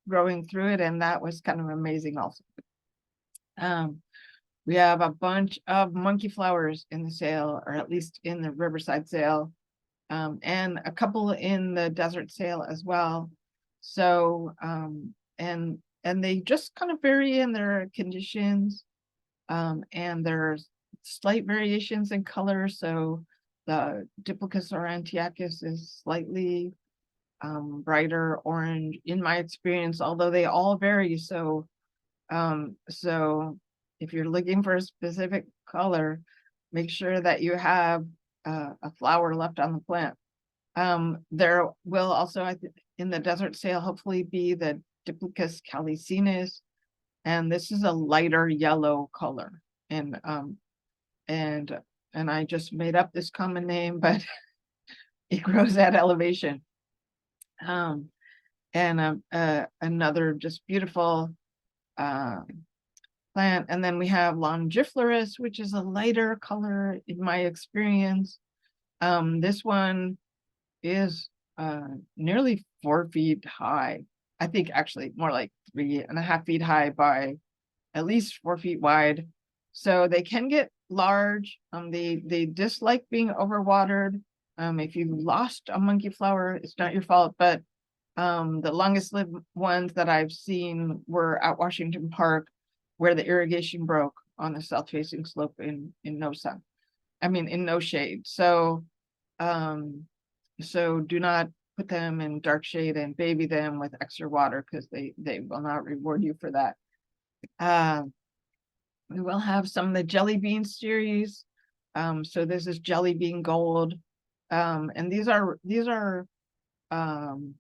growing through it, and that was kind of amazing also. We have a bunch of monkey flowers in the sale, or at least in the Riverside sale, and a couple in the desert sale as well. So, and they just kind of vary in their conditions, and there's slight variations in color. So the Diplochus aurantiacus is slightly brighter orange in my experience, although they all vary. So if you're looking for a specific color, make sure that you have a flower left on the plant. There will also, I think, in the desert sale, hopefully be the Diplochus calicinus, and this is a lighter yellow color. And I just made up this common name, but it grows at elevation. Another just beautiful plant. And then we have Longiflorus, which is a lighter color in my experience. This one is nearly 4 feet high. I think actually more like 3.5 feet high by at least 4 feet wide. So they can get large. They dislike being overwatered. If you lost a monkey flower, it's not your fault, but the longest lived ones that I've seen were at Washington Park, where the irrigation broke on the south facing slope in no sun. I mean, in no shade. So do not put them in dark shade and baby them with extra water, because they will not reward you for that. We will have some of the jelly bean series. So this is jelly bean gold. And these are all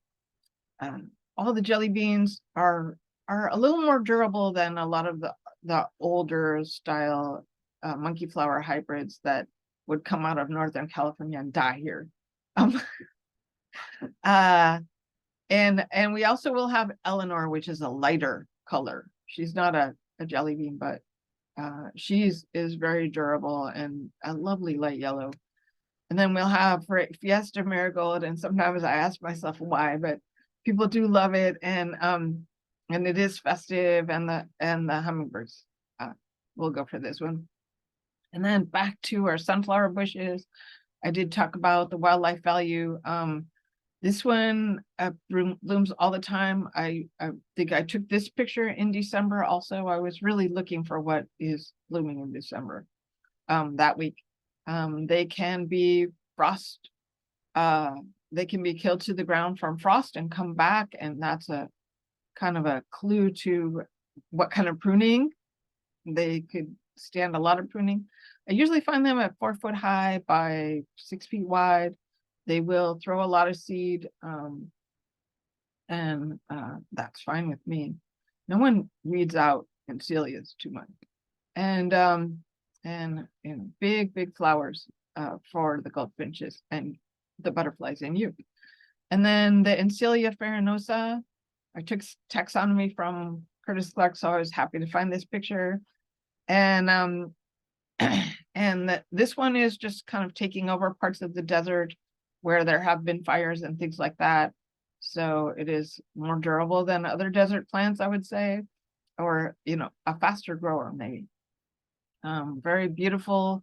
the jelly beans are a little more durable than a lot of the older style monkey flower hybrids that would come out of Northern California and die here. And we also will have Eleanor, which is a lighter color. She's not a jelly bean, but she is very durable and a lovely light yellow. And then we'll have Fiesta Marigold, and sometimes I ask myself why, but people do love it, and it is festive, and the hummingbirds will go for this one. And then back to our sunflower bushes. I did talk about the wildlife value. This one blooms all the time. I think I took this picture in December also. I was really looking for what is blooming in December that week. They can be frost, they can be killed to the ground from frost and come back, and that's a kind of a clue to what kind of pruning. They could stand a lot of pruning. I usually find them at 4 foot high by 6 feet wide. They will throw a lot of seed, and that's fine with me. No one weeds out Encelias too much. And big flowers for the goldfinches and the butterflies and you. And then the Encelia farinosa, I took taxonomy from Curtis Clark, so I was happy to find this picture. And this one is just kind of taking over parts of the desert where there have been fires and things like that. So it is more durable than other desert plants, I would say, or, a faster grower maybe. Very beautiful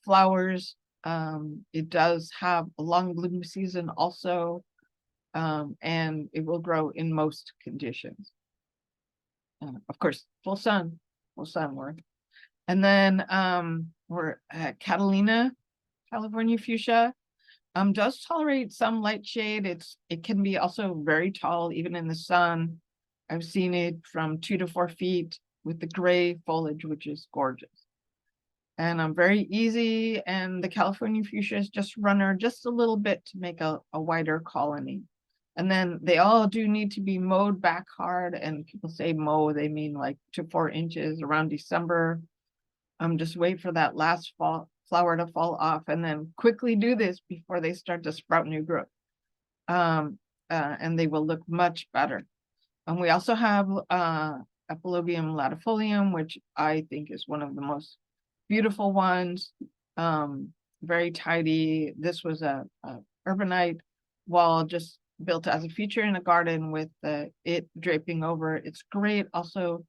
flowers. It does have a long bloom season also, and it will grow in most conditions. Of course, full sun work. And then we're at Catalina, California fuchsia. Does tolerate some light shade. It can be also very tall, even in the sun. I've seen it from 2 to 4 feet with the gray foliage, which is gorgeous. and very easy. And the California fuchsias just run just a little bit to make a wider colony. And then they all do need to be mowed back hard. And people say mow, they mean like 2 to 4 inches around December. Just wait for that last flower to fall off, and then quickly do this before they start to sprout new growth. And they will look much better. And we also have Epilobium latifolium, which I think is one of the most beautiful ones. Very tidy. This was a urbanite wall just built as a feature in a garden with it draping over. It's great. Also,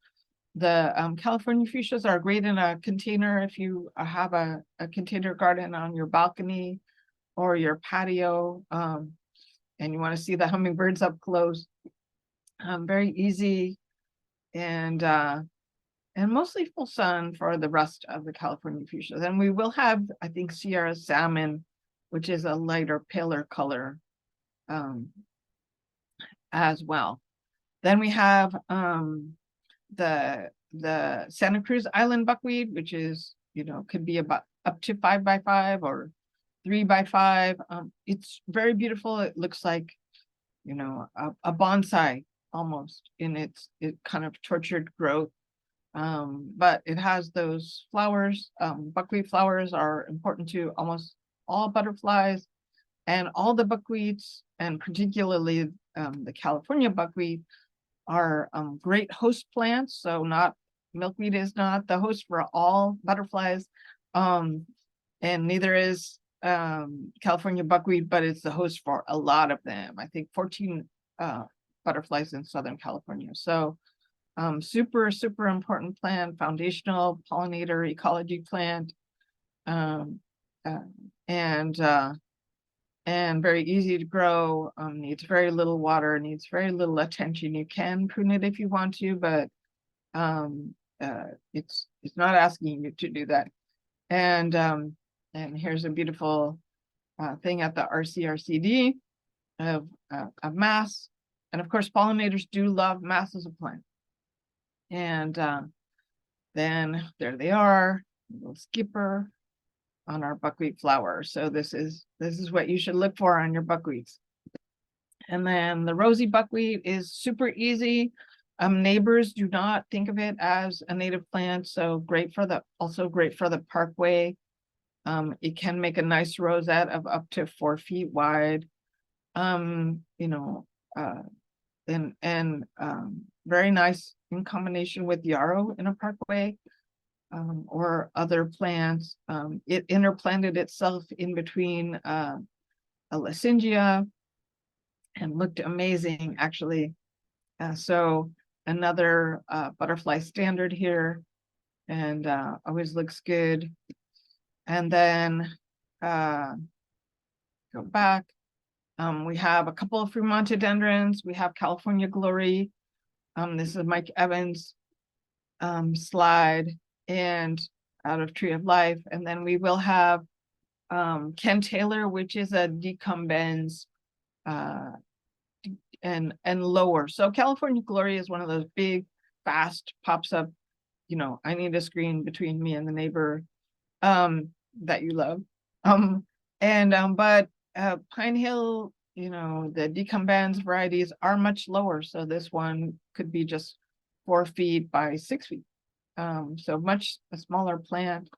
the California fuchsias are great in a container if you have a container garden on your balcony or your patio, and you want to see the hummingbirds up close. Very easy, and mostly full sun for the rest of the California fuchsias. And we will have, I think, Sierra salmon, which is a lighter, paler color, as well. Then we have the Santa Cruz Island buckwheat, which is, could be about up to 5 by 5 or 3 by 5. It's very beautiful. It looks like, a bonsai almost in its kind of tortured growth. But it has those flowers. Buckwheat flowers are important to almost all butterflies, and all the buckwheats, and particularly the California buckwheat, are great host plants. So milkweed is not the host for all butterflies, and neither is California buckwheat, but it's the host for a lot of them. I think 14 butterflies in Southern California. So super, super important plant, foundational pollinator ecology plant, and very easy to grow, needs very little water, needs very little attention. You can prune it if you want to, but it's not asking you to do that. And here's a beautiful thing at the RCRCD of mass. And of course, pollinators do love masses of plants. And then there they are, a little skipper on our buckwheat flower. So this is what you should look for on your buckwheats. And then the rosy buckwheat is super easy. Neighbors do not think of it as a native plant, so also great for the parkway. It can make a nice rosette of up to 4 feet wide. And very nice in combination with yarrow in a parkway. Or other plants. It interplanted itself in between a lysandria and looked amazing, actually. So another butterfly standard here, and always looks good. And then go back. We have a couple of Fremontodendrons. We have California Glory. This is Mike Evans' slide, and out of Tree of Life. And then we will have Ken Taylor, which is a decumbens and lower. So California Glory is one of those big, fast, pops up, I need a screen between me and the neighbor that you love. But Pine Hill, the decumbens varieties are much lower. So this one could be just 4 feet by 6 feet. So much a smaller plant,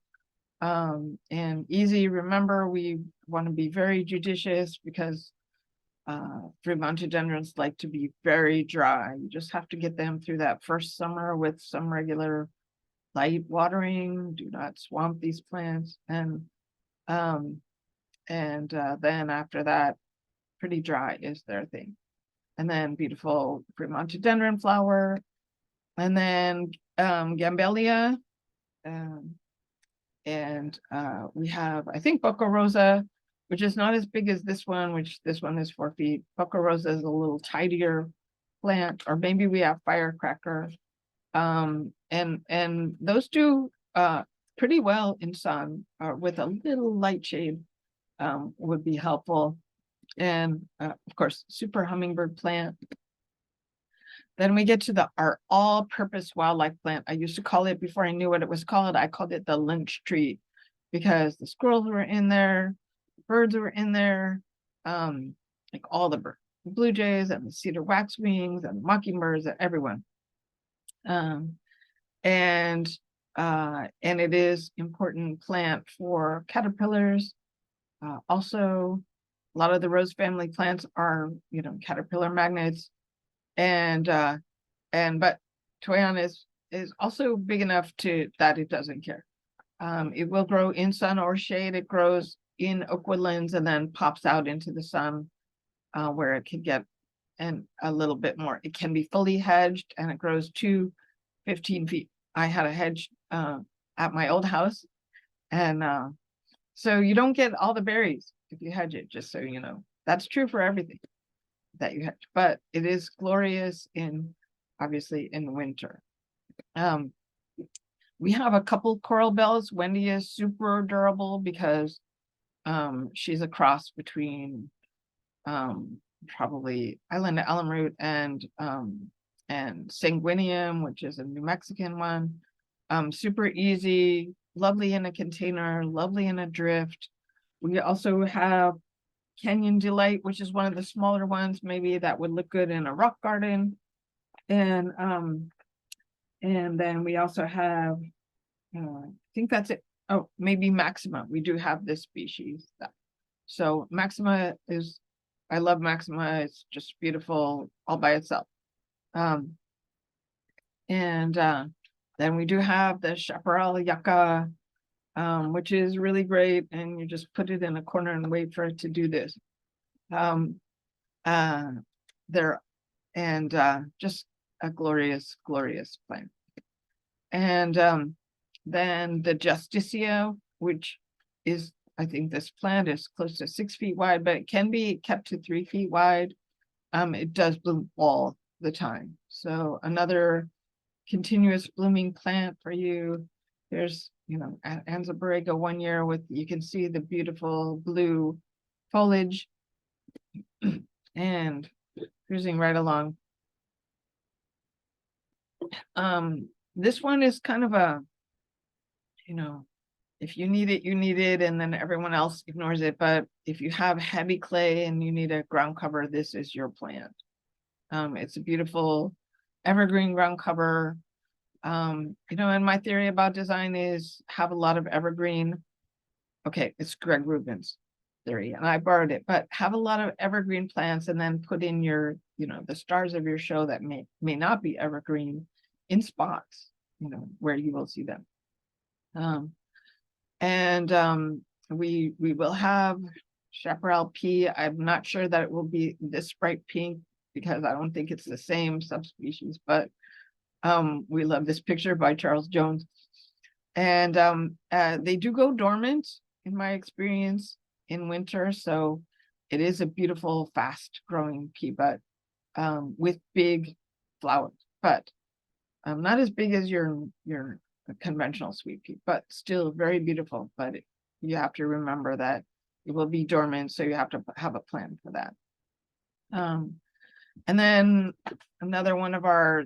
and easy. Remember, we want to be very judicious because Fremontodendrons like to be very dry. You just have to get them through that first summer with some regular light watering. Do not swamp these plants, and then after that, pretty dry is their thing. And then beautiful Fremontodendron flower, and then Gambelia, and we have, I think, Boca Rosa, which is not as big as this one, which this one is 4 feet. Boca Rosa is a little tidier plant, or maybe we have Firecracker, and those do pretty well in sun, with a little light shade would be helpful. And of course, super hummingbird plant. Then we get to our all-purpose wildlife plant. I used to call it, before I knew what it was called, I called it the lynch tree, because the squirrels were in there, birds were in there, like all the birds, the blue jays and the cedar waxwings and mockingbirds and everyone. And it is important plant for caterpillars. Also, a lot of the rose family plants are, caterpillar magnets. But Toyon is also big enough that it doesn't care. It will grow in sun or shade. It grows in oak woodlands and then pops out into the sun, where it can get a little bit more. It can be fully hedged, and it grows to 15 feet. I had a hedge at my old house, and so you don't get all the berries if you hedge it, just so you know. That's true for everything that you hedge, but it is glorious obviously in winter. We have a couple coral bells. Wendy is super durable because she's a cross between probably island alumroot and sanguinium, which is a New Mexican one. Super easy, lovely in a container, lovely in a drift. We also have Canyon Delight, which is one of the smaller ones, maybe that would look good in a rock garden. And then we also have, I think that's it. Oh, maybe Maxima. We do have this species. So Maxima I love Maxima. It's just beautiful all by itself. Then we do have the Chaparral Yucca, which is really great. And you just put it in a corner and wait for it to do this. Just a glorious, glorious plant. And then the Justicia, which is, I think this plant is close to 6 feet wide, but it can be kept to 3 feet wide. It does bloom all the time. So another continuous blooming plant for you. There's, Anza Borrego one year you can see the beautiful blue foliage. And cruising right along. This one is kind of a, if you need it, you need it, and then everyone else ignores it. But if you have heavy clay and you need a ground cover, this is your plant. It's a beautiful evergreen ground cover. And my theory about design is have a lot of evergreen. Okay, it's Greg Rubin's theory, and I borrowed it, but have a lot of evergreen plants and then put in your, the stars of your show that may not be evergreen in spots, where you will see them. We will have Chaparral P. I'm not sure that it will be this bright pink because I don't think it's the same subspecies, but we love this picture by Charles Jones. And they do go dormant in my experience in winter. So it is a beautiful, fast growing pea bud with big flowers, but not as big as your conventional sweet pea, but still very beautiful. But you have to remember that it will be dormant, so you have to have a plan for that. And then another one of our,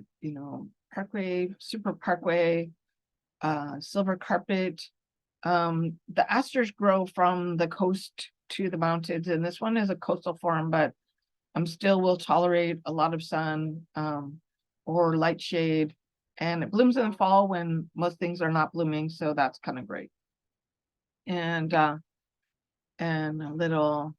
super parkway, silver carpet. The asters grow from the coast to the mountains, and this one is a coastal form, but still will tolerate a lot of sun or light shade. And it blooms in the fall when most things are not blooming, so that's kind of great. And a little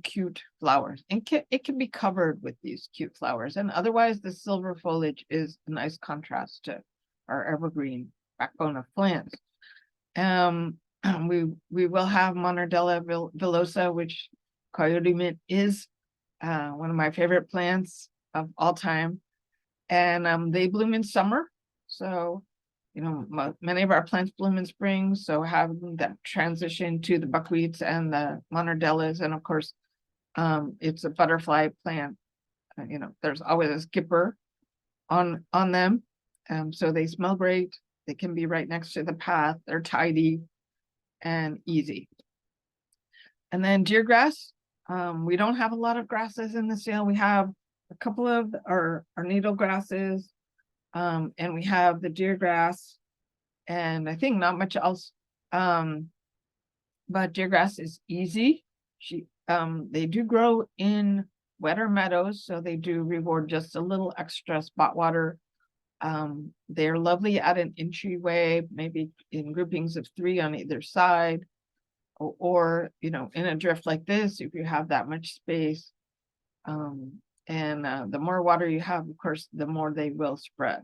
cute flowers, and it can be covered with these cute flowers. And otherwise, the silver foliage is a nice contrast to our evergreen backbone of plants. We will have Monardella villosa, which coyote mint is one of my favorite plants of all time. And they bloom in summer. So, many of our plants bloom in spring. So having that transition to the buckwheats and the monardellas, and of course, it's a butterfly plant. There's always a skipper on them. So they smell great. They can be right next to the path. They're tidy and easy. And then deer grass. We don't have a lot of grasses in the sale. We have a couple of our needle grasses, and we have the deer grass, and I think not much else. But deer grass is easy. They do grow in wetter meadows, so they do reward just a little extra spot water. They're lovely at an entryway, maybe in groupings of 3 on either side, or in a drift like this, if you have that much space. And the more water you have, of course, the more they will spread.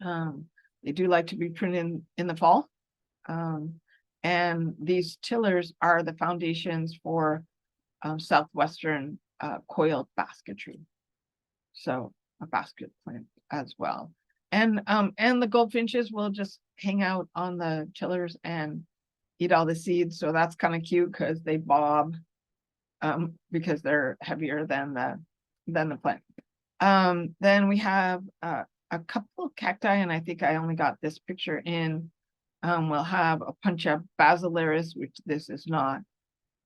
They do like to be pruned in the fall. And these tillers are the foundations for southwestern coiled basketry. So a basket plant as well. And the goldfinches will just hang out on the tillers and eat all the seeds. So that's kind of cute because they bob because they're heavier than the plant. Then we have a couple of cacti, and I think I only got this picture in. We'll have a Puncha basilaris, which this is not.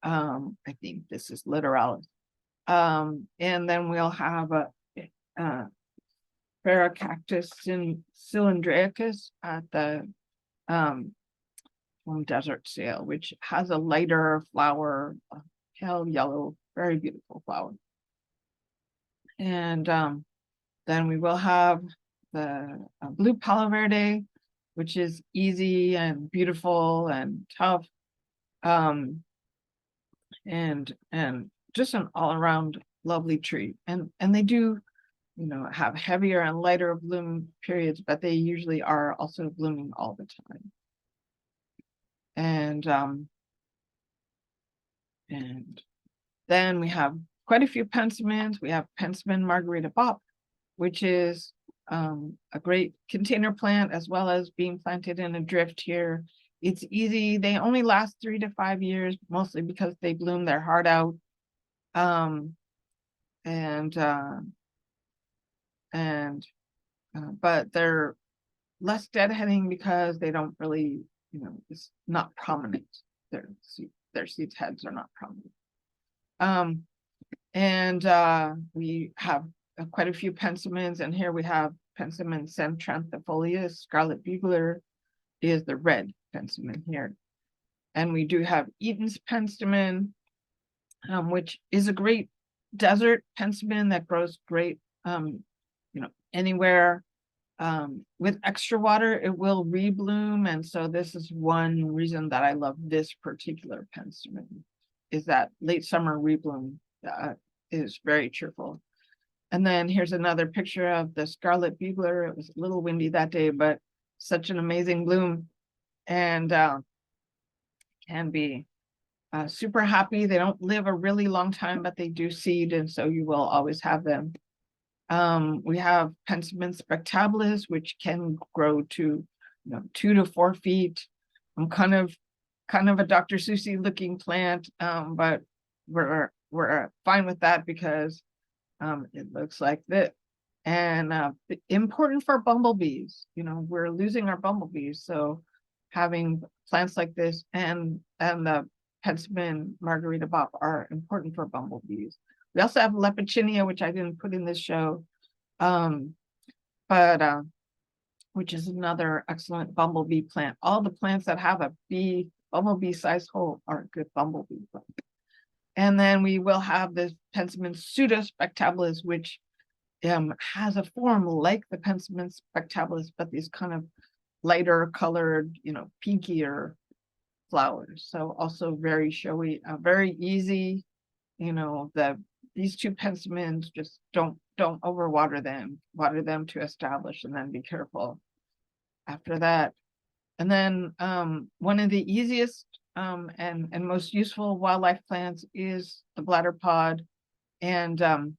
I think this is littoralis. And then we'll have a Paracactus cylindricus at the desert sale, which has a lighter flower, pale yellow, very beautiful flower. And then we will have the blue palo verde, which is easy and beautiful and tough, and just an all-around lovely tree. And they do have heavier and lighter bloom periods, but they usually are also blooming all the time. And then we have quite a few Penstemons. We have Penstemon Margarita Bop, which is a great container plant, as well as being planted in a drift here. It's easy. They only last 3 to 5 years, mostly because they bloom their heart out. But they're less deadheading because they don't really, it's not prominent. Their seeds heads are not prominent. We have quite a few Penstemons, and here we have Penstemon centranthifolius. Scarlet bugler is the red Penstemon here. And we do have Eaton's Penstemon, which is a great desert Penstemon that grows great, anywhere. With extra water, it will rebloom. And so this is one reason that I love this particular Penstemon, is that late summer rebloom is very cheerful. And then here's another picture of the Scarlet Bugler. It was a little windy that day, but such an amazing bloom, and can be super happy. They don't live a really long time, but they do seed, and so you will always have them. We have Penstemon spectabilis, which can grow to 2 to 4 feet. I'm kind of a Dr. Seussy looking plant, but we're fine with that because it looks like this. And important for bumblebees. We're losing our bumblebees, so having plants like this and the Penstemon Margarita Bop are important for bumblebees. We also have Lepicinia, which I didn't put in this show, which is another excellent bumblebee plant. All the plants that have a bumblebee size hole are good bumblebee plants. And then we will have this Penstemon pseudospectabilis, which has a form like the Penstemon spectabilis, but these kind of lighter colored, pinkier flowers. So also very showy, very easy. These 2 Penstemons, just don't overwater them. Water them to establish, and then be careful after that. And then one of the easiest and most useful wildlife plants is the bladderpod, and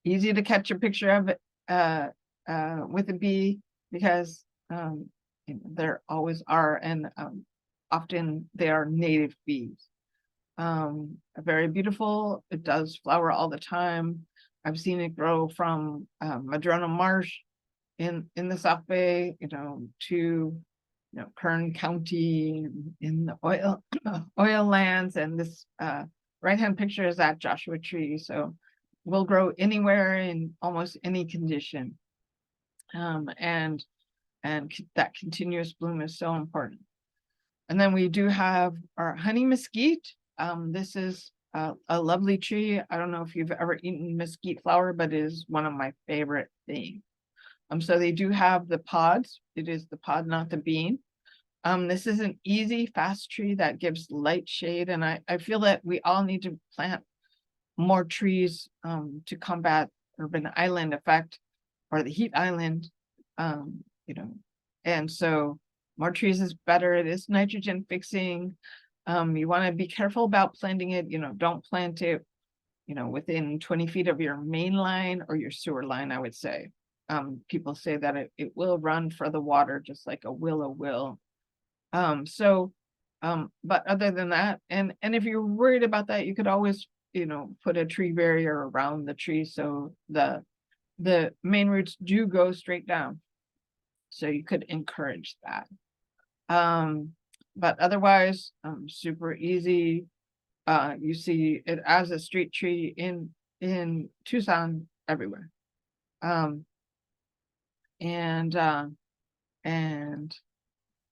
easy to catch a picture of it with a bee, because there always are, and often they are native bees. Very beautiful. It does flower all the time. I've seen it grow from Madrona Marsh in the South Bay, to Kern County in the oil lands. And this right-hand picture is at Joshua Tree. So will grow anywhere in almost any condition. And that continuous bloom is so important. And then we do have our honey mesquite. This is a lovely tree. I don't know if you've ever eaten mesquite flower, but it is one of my favorite things. So they do have the pods. It is the pod, not the bean. This is an easy, fast tree that gives light shade. And I feel that we all need to plant more trees to combat urban island effect or the heat island, and so more trees is better. It is nitrogen fixing. You want to be careful about planting it. Don't plant it, within 20 feet of your main line or your sewer line, I would say. People say that it will run for the water, just like a willow will. But other than that, and if you're worried about that, you could always, put a tree barrier around the tree so the main roots do go straight down. So you could encourage that. But otherwise, super easy. You see it as a street tree in Tucson everywhere. And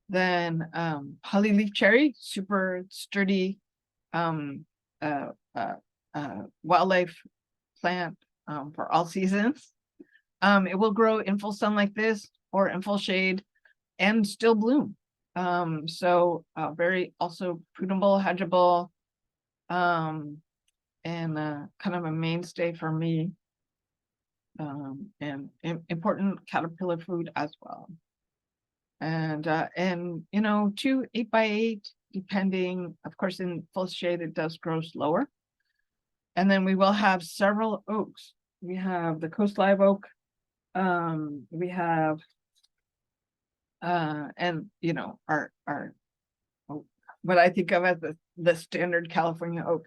then hollyleaf cherry, super sturdy wildlife plant for all seasons. It will grow in full sun like this or in full shade and still bloom. So very also prunable, hedgeable, and kind of a mainstay for me, and important caterpillar food as well. And 2 8x8, depending, of course, in full shade, it does grow slower. And then we will have several oaks. We have the coast live oak. We have, and our what I think of as the standard California oak,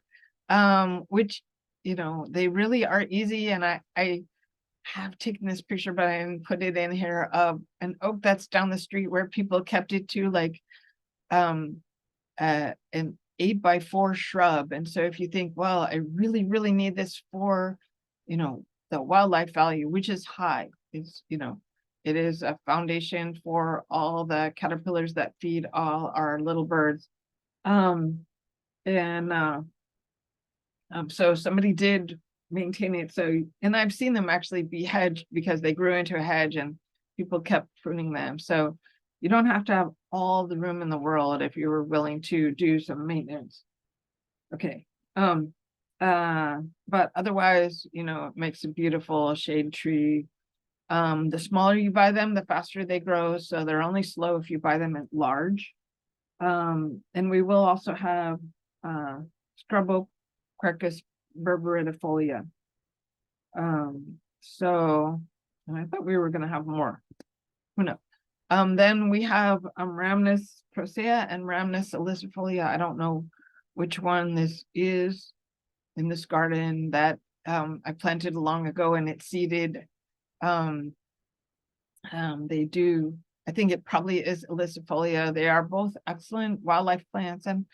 which they really are easy. And I have taken this picture, but I didn't put it in here, of an oak that's down the street where people kept it to like an 8x4 shrub. And so if you think, well, I really, really need this for, the wildlife value, which is high. It's, it is a foundation for all the caterpillars that feed all our little birds. So somebody did maintain it. So, and I've seen them actually be hedged because they grew into a hedge and people kept pruning them. So you don't have to have all the room in the world if you were willing to do some maintenance. Okay. But otherwise, it makes a beautiful shade tree. The smaller you buy them, the faster they grow. So they're only slow if you buy them at large. And we will also have scrub oak, Quercus berberitifolia. So, and I thought we were going to have more. Who knows? Then we have Rhamnus procea and Rhamnus ilicifolia. I don't know which one this is in this garden that I planted long ago and it's seeded. They do, I think it probably is ilicifolia. They are both excellent wildlife plants and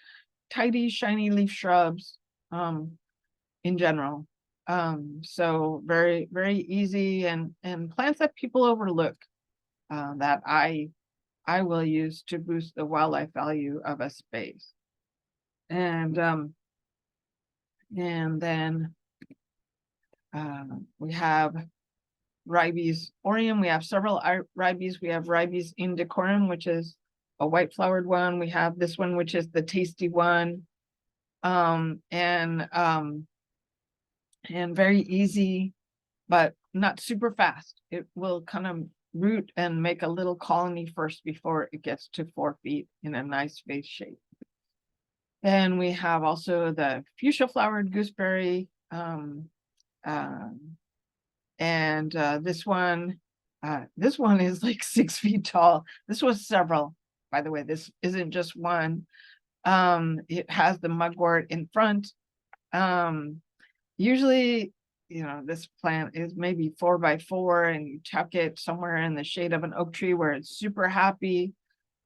tidy, shiny leaf shrubs in general. So very, very easy and plants that people overlook, that I will use to boost the wildlife value of a space. And then we have Ribes aureum. We have several Ribes. We have Ribes indecorum, which is a white flowered one. We have this one, which is the tasty one. And very easy, but not super fast. It will kind of root and make a little colony first before it gets to 4 feet in a nice vase shape. Then we have also the fuchsia flowered gooseberry. And this one is like 6 feet tall. This was several, by the way. This isn't just one. It has the mugwort in front. Usually, this plant is maybe 4x4 and you tuck it somewhere in the shade of an oak tree where it's super happy.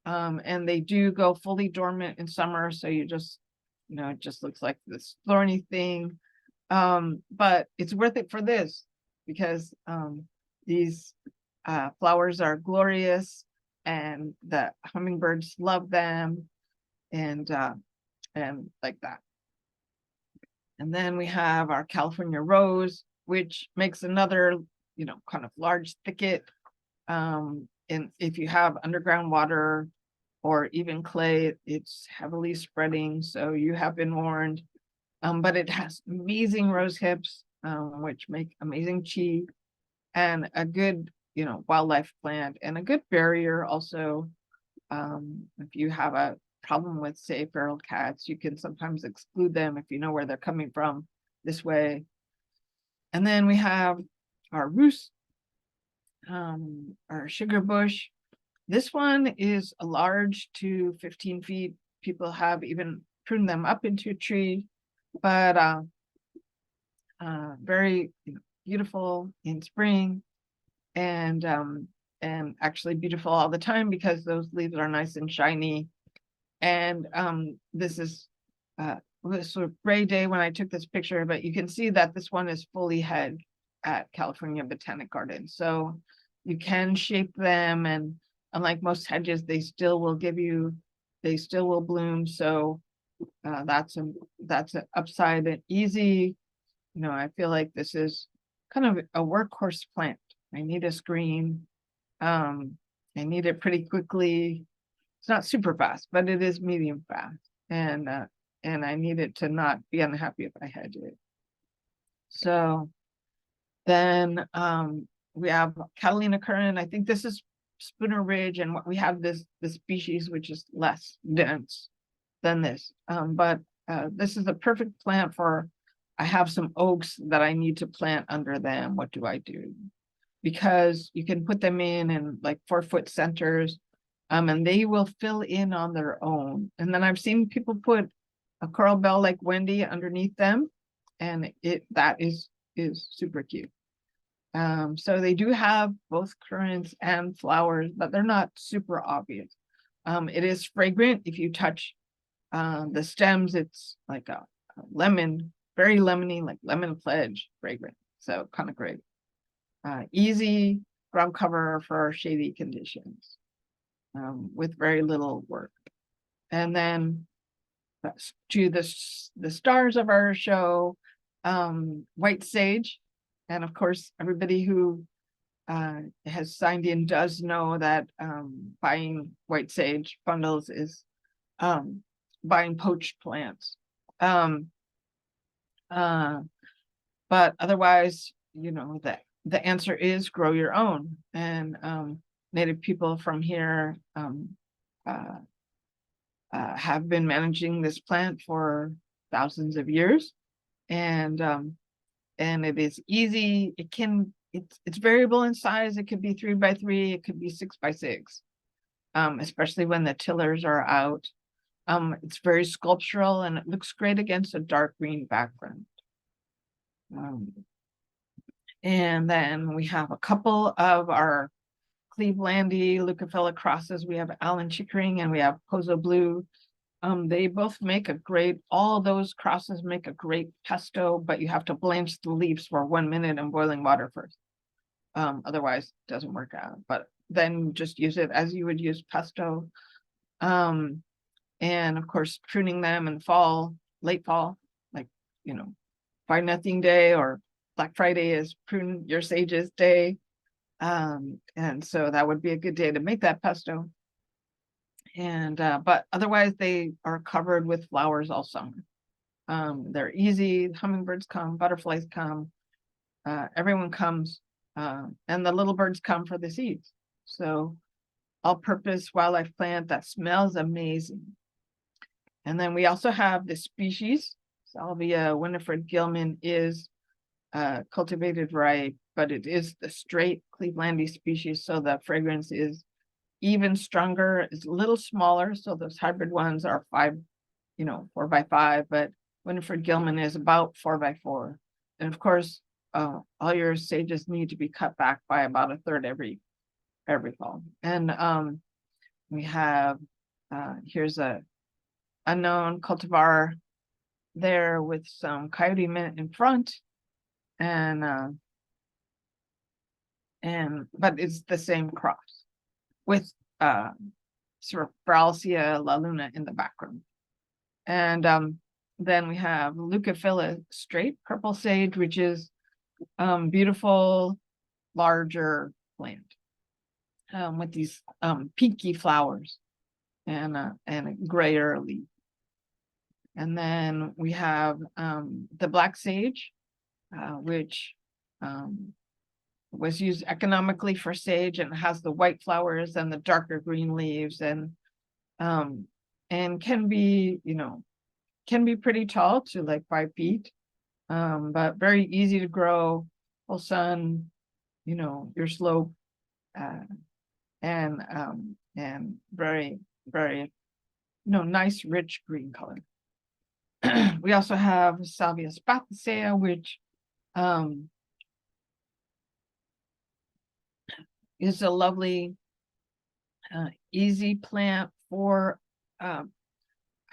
And they do go fully dormant in summer. So you just, it just looks like this thorny thing. But it's worth it for this because these flowers are glorious and the hummingbirds love them and like that. And then we have our California rose, which makes another, kind of large thicket. And if you have underground water or even clay, it's heavily spreading. So you have been warned. But it has amazing rose hips, which make amazing chi, and a good, wildlife plant and a good barrier also. If you have a problem with, say, feral cats, you can sometimes exclude them if you know where they're coming from this way. And then we have our roost, our sugar bush. This one is a large to 15 feet. People have even pruned them up into a tree, but very beautiful in spring and actually beautiful all the time because those leaves are nice and shiny. And this is this sort of gray day when I took this picture, but you can see that this one is fully hedged at California Botanic Garden. So you can shape them, and unlike most hedges, they still will bloom. So that's an upside and easy. I feel like this is kind of a workhorse plant. I need a screen. I need it pretty quickly. It's not super fast, but it is medium fast. And I need it to not be unhappy if I hedge it. So then we have Catalina currant. I think this is Spooner Ridge, and what we have this species which is less dense than this. But this is a perfect plant for. I have some oaks that I need to plant under them. What do I do? Because you can put them in like 4-foot centers, and they will fill in on their own. And then I've seen people put a coral bell like Wendy underneath them, and that is super cute. So they do have both currants and flowers, but they're not super obvious. It is fragrant. If you touch the stems, it's like a lemon, very lemony, like lemon pledge fragrant. So kind of great. Easy ground cover for shady conditions with very little work. And then to the stars of our show, white sage. And of course, everybody who has signed in does know that buying white sage bundles is buying poached plants. But otherwise, the answer is grow your own. And Native people from here have been managing this plant for thousands of years. And it is easy. It's variable in size. It could be 3x3, it could be 6x6, especially when the tillers are out. It's very sculptural and it looks great against a dark green background. And then we have a couple of our Clevelandy Leucophila crosses. We have Allen Chickering and we have Pozo Blue. They both make all those crosses make a great pesto, but you have to blanch the leaves for 1 minute in boiling water first. Otherwise it doesn't work out, but then just use it as you would use pesto. And of course, pruning them in fall, late fall, like, Buy Nothing Day or Black Friday is Prune Your Sages Day. And so that would be a good day to make that pesto. And but otherwise they are covered with flowers all summer. They're easy. Hummingbirds come, butterflies come, everyone comes, and the little birds come for the seeds. So all-purpose wildlife plant that smells amazing. And then we also have the species. Salvia Winifred Gilman is cultivated variety, but it is the straight Clevelandy species, so the fragrance is even stronger. It's a little smaller, so those hybrid ones are 4x5, but Winifred Gilman is about 4x4. And of course, all your sages need to be cut back by about a third every fall. And we have here's a unknown cultivar there with some coyote mint in front, and but it's the same crops with sort of Bralsia la Luna in the background. And then we have Leucophila straight purple sage, which is beautiful, larger plant with these pinky flowers and a grayer leaf. And then we have the black sage, which was used economically for sage, and has the white flowers and the darker green leaves, and can be, can be pretty tall, to like 5 feet, but very easy to grow, full sun, your slope, and very, very, nice, rich green color. We also have Salvia spatacea, which is a lovely, easy plant for, I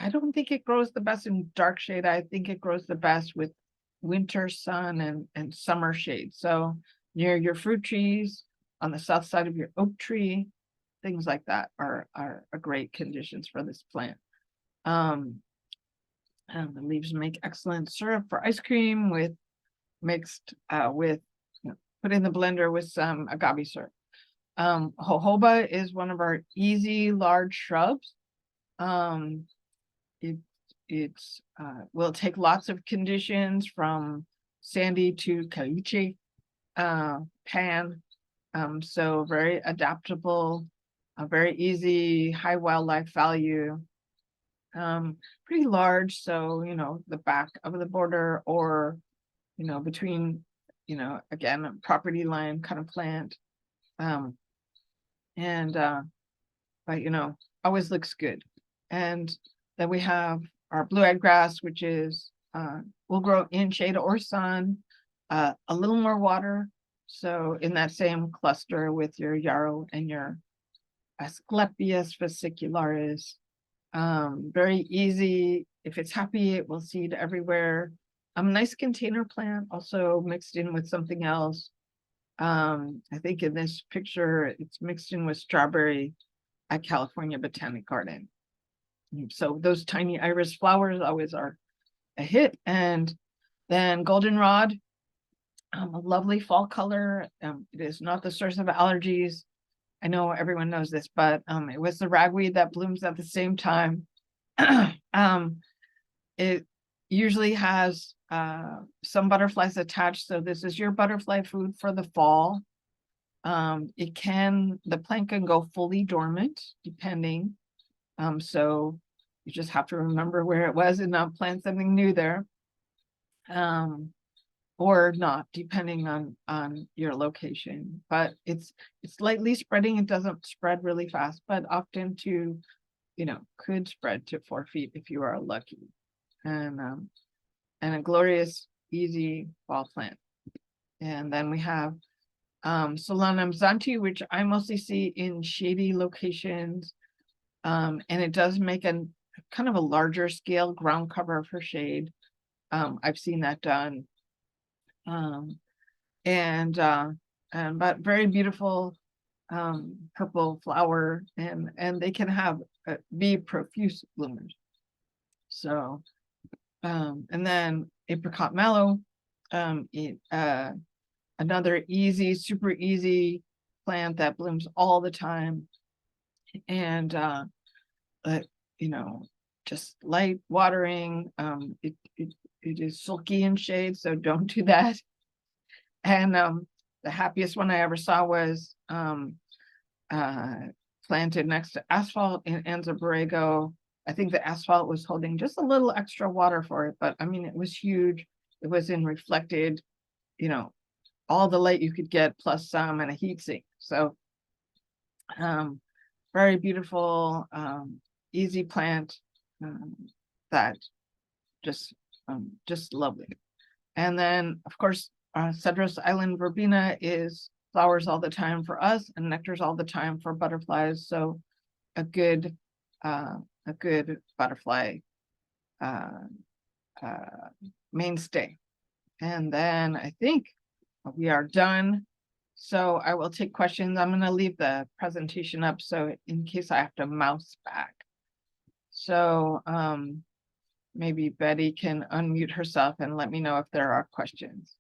don't think it grows the best in dark shade. I think it grows the best with winter sun and summer shade. So near your fruit trees, on the south side of your oak tree, things like that are great conditions for this plant. And the leaves make excellent syrup for ice cream, with mixed with, put in the blender with some agave syrup. Jojoba is one of our easy large shrubs. It's will take lots of conditions, from sandy to caliche pan. So very adaptable, very easy, high wildlife value. Pretty large, so the back of the border, or between, again, a property line kind of plant. But always looks good. And then we have our blue-eyed grass, which is will grow in shade or sun, a little more water. So in that same cluster with your yarrow and your Asclepias fascicularis. Very easy. If it's happy, it will seed everywhere. Nice container plant, also mixed in with something else. I think in this picture, it's mixed in with strawberry at California Botanic Garden. So those tiny iris flowers always are a hit. And then goldenrod, a lovely fall color. It is not the source of allergies. I know everyone knows this, but it was the ragweed that blooms at the same time. It usually has some butterflies attached, so this is your butterfly food for the fall. The plant can go fully dormant, depending. So you just have to remember where it was and not plant something new there. Or not, depending on your location. But it's lightly spreading. It doesn't spread really fast, but often could spread to 4 feet if you are lucky. And a glorious, easy fall plant. And then we have Solanum zanti, which I mostly see in shady locations. And it does make a kind of a larger scale ground cover for shade. I've seen that done. But very beautiful purple flower, and they can be profuse bloomers. So and then apricot mallow, another super easy plant that blooms all the time, and just light watering. It is sulky in shade, so don't do that. And the happiest one I ever saw was planted next to asphalt in Anza Borrego. I think the asphalt was holding just a little extra water for it, but I mean, it was huge. It was in reflected, all the light you could get, plus some, and a heat sink. So very beautiful, easy plant that just lovely. And then, of course, Cedros Island verbena is flowers all the time for us and nectars all the time for butterflies. So a good butterfly mainstay. And then I think we are done. So I will take questions. I'm going to leave the presentation up so in case I have to mouse back. So maybe Betty can unmute herself and let me know if there are questions.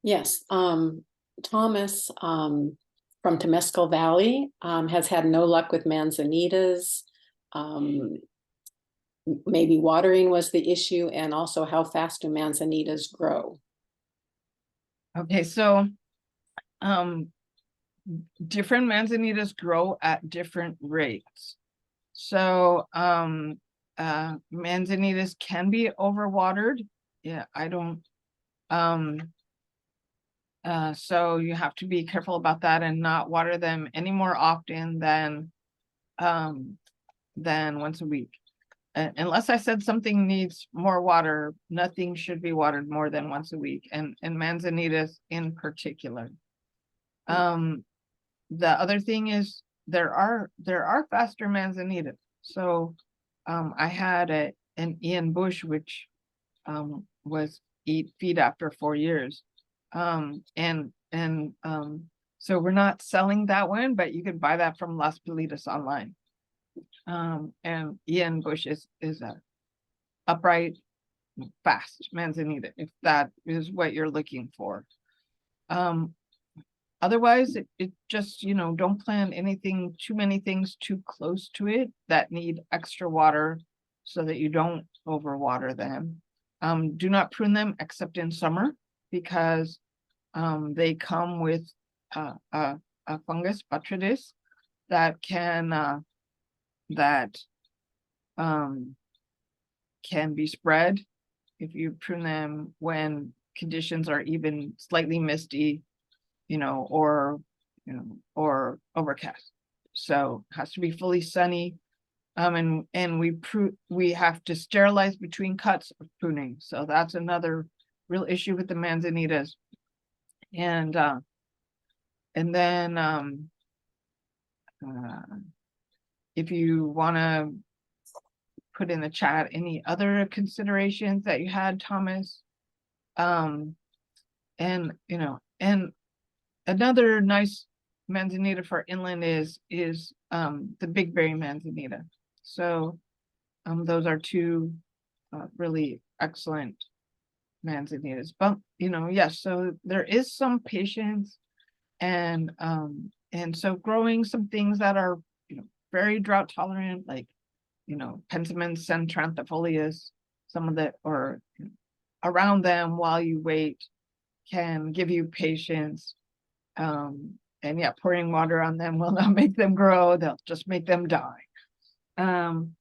Yes, Thomas from Temescal Valley has had no luck with Manzanitas. Maybe watering was the issue, and also how fast do Manzanitas grow? Okay, so different Manzanitas grow at different rates. So Manzanitas can be overwatered. Yeah, I don't so you have to be careful about that and not water them any more often than once a week. Unless I said something needs more water, nothing should be watered more than once a week, and Manzanitas in particular. The other thing is there are faster Manzanitas. So I had an Ian Bush, which was feed after 4 years. So we're not selling that one, but you can buy that from Las Pelitas online. And Ian Bush is a upright, fast Manzanita, if that is what you're looking for. Otherwise, it just, don't plant too many things too close to it that need extra water so that you don't overwater them. Do not prune them except in summer because they come with a fungus, Botrytis, that can be spread if you prune them when conditions are even slightly misty, or overcast. So it has to be fully sunny. And we have to sterilize between cuts of pruning. So that's another real issue with the Manzanitas. And then if you want to put in the chat any other considerations that you had, Thomas, and another nice Manzanita for inland is the big berry Manzanita. So those are two really excellent Manzanitas. But yes, so there is some patience, and so growing some things that are very drought tolerant, like Penstemons centranthifolius, some of the or around them while you wait can give you patience. And yeah, pouring water on them will not make them grow, they'll just make them die. And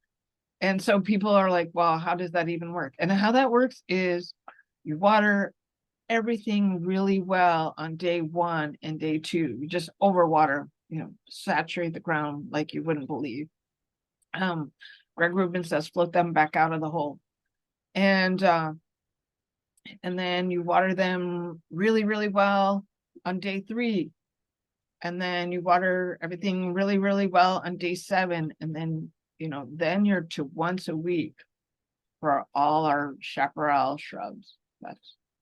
so people are like, well, how does that even work? And how that works is you water everything really well on day 1 and day 2. You just overwater, saturate the ground like you wouldn't believe. Greg Rubin says, float them back out of the hole. And then you water them really, really well on day 3. And then you water everything really, really well on day 7. And then, then you're to once a week for all our chaparral shrubs.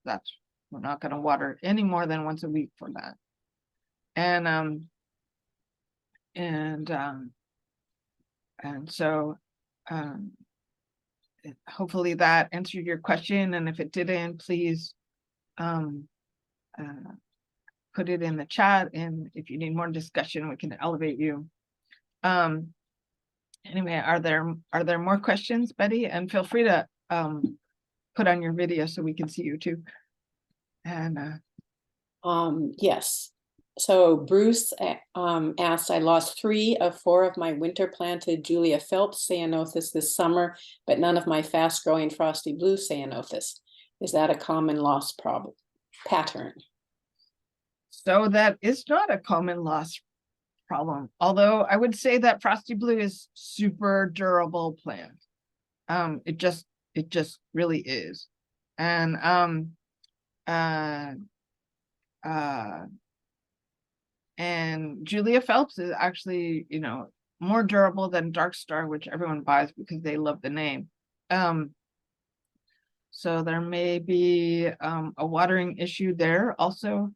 That's we're not going to water any more than once a week for that. And so hopefully that answered your question. And if it didn't, please put it in the chat. And if you need more discussion, we can elevate you. Anyway, are there more questions, Betty? And feel free to put on your video so we can see you too. And yes. So Bruce asked, I lost 3 of 4 of my winter planted Julia Phelps Ceanothus this summer, but none of my fast growing frosty blue Ceanothus. Is that a common loss pattern? So that is not a common loss problem, although I would say that frosty blue is super durable plant. It just really is. And and Julia Phelps is actually, more durable than Dark Star, which everyone buys because they love the name. So there may be a watering issue there also.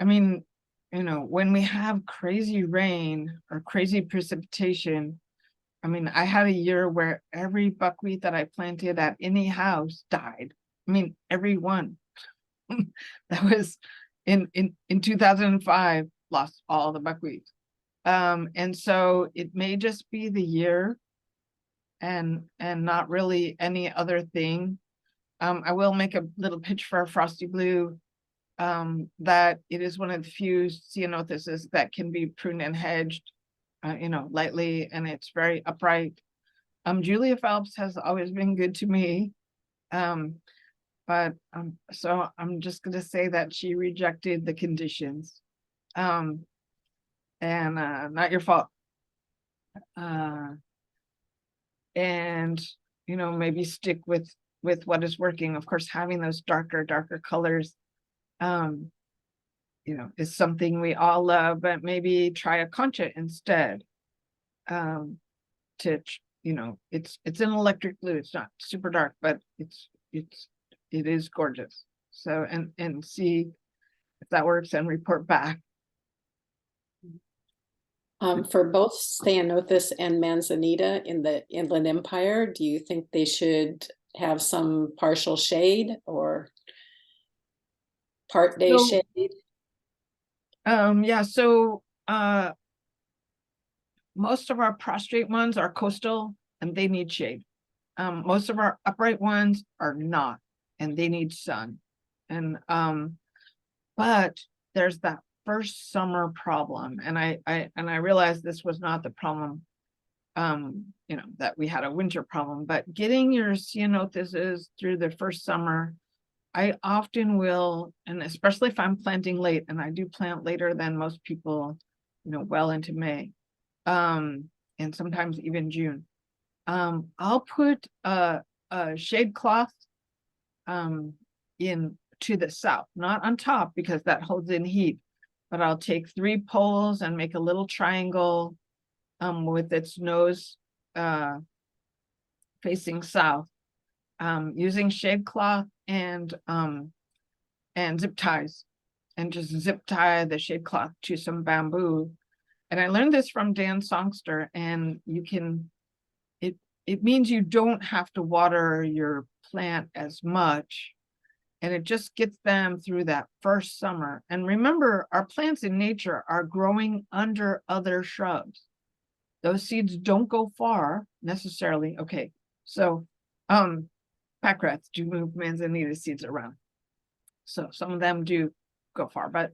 I mean, you know, when we have crazy rain or crazy precipitation, I mean, I had a year where every buckwheat that I planted at any house died. I mean, every one. That was in 2005, lost all the buckwheat. And so it may just be the year and not really any other thing. I will make a little pitch for Frosty Blue, that it is one of the few ceanothuses that can be pruned and hedged, you know, lightly, and it's very upright. Julia Phelps has always been good to me. But so I'm just gonna say that she rejected the conditions. And not your fault. And you know, maybe stick with what is working. Of course, having those darker colors, you know, is something we all love, but maybe try a concha instead. To, you know, it's an electric blue. It's not super dark, but it is gorgeous. So, and see if that works and report back. For both Ceanothus and Manzanita in the Inland Empire, do you think they should have some partial shade or part day shade? Yeah, so most of our prostrate ones are coastal and they need shade. Most of our upright ones are not, and they need sun. And but there's that first summer problem, and I realized this was not the problem, you know, that we had a winter problem, but getting your ceanothuses through the first summer. I often will, and especially if I'm planting late, and I do plant later than most people, you know, well into May, and sometimes even June. I'll put a shade cloth in to the south, not on top because that holds in heat, but I'll take 3 poles and make a little triangle with its nose facing south, using shade cloth and zip ties, and just zip tie the shade cloth to some bamboo. And I learned this from Dan Songster, and you can, it means you don't have to water your plant as much, and it just gets them through that first summer. And remember, our plants in nature are growing under other shrubs. Those seeds don't go far necessarily. Okay, so pack rats do move Manzanita seeds around, so some of them do go far, but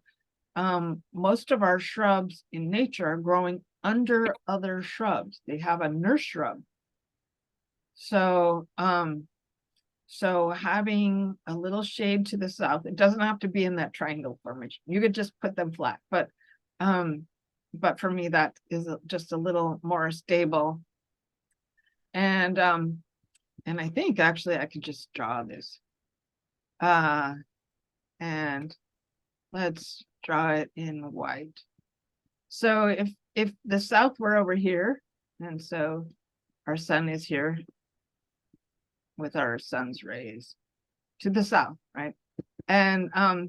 most of our shrubs in nature are growing under other shrubs. They have a nurse shrub. So so having a little shade to the south, it doesn't have to be in that triangle formation. You could just put them flat, but for me that is just a little more stable. And I think actually I could just draw this. And let's draw it in white. So if the south were over here, and so our sun is here with our sun's rays to the south, right? And I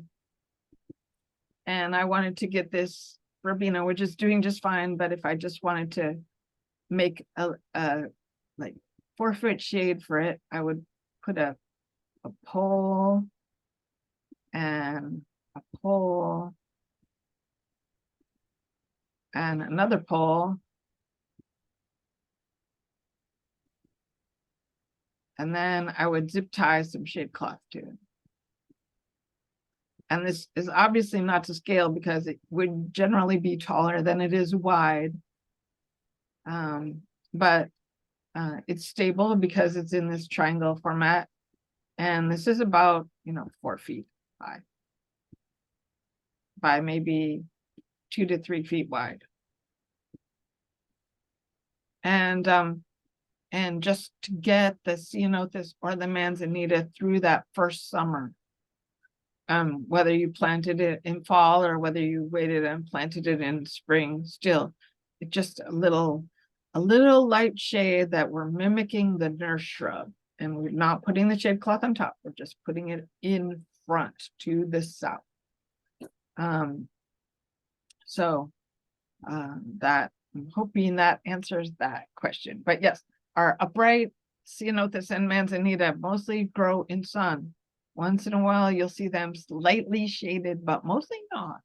wanted to get this Rubidoux, which is doing just fine, but if I just wanted to make a like 4-foot shade for it, I would put a pole and a pole and another pole, and then I would zip tie some shade cloth to it. And this is obviously not to scale because it would generally be taller than it is wide. But it's stable because it's in this triangle format. And this is about, you know, 4 feet high by maybe 2 to 3 feet wide. And just to get the ceanothus or the manzanita through that first summer, whether you planted it in fall or whether you waited and planted it in spring, still, it's just a little a little light shade that we're mimicking the nurse shrub. And we're not putting the shade cloth on top. We're just putting it in front to the south. So that I'm hoping that answers that question. But yes, our upright Ceanothus and Manzanita mostly grow in sun. Once in a while, you'll see them slightly shaded, but mostly not.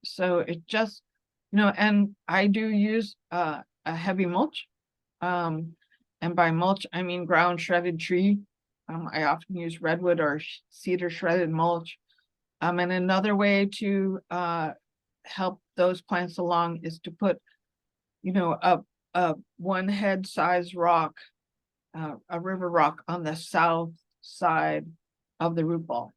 So it just, and I do use a heavy mulch. And by mulch, I mean ground shredded tree. I often use redwood or cedar shredded mulch. And another way to help those plants along is to put, a one head size rock, a river rock on the south side of the root ball,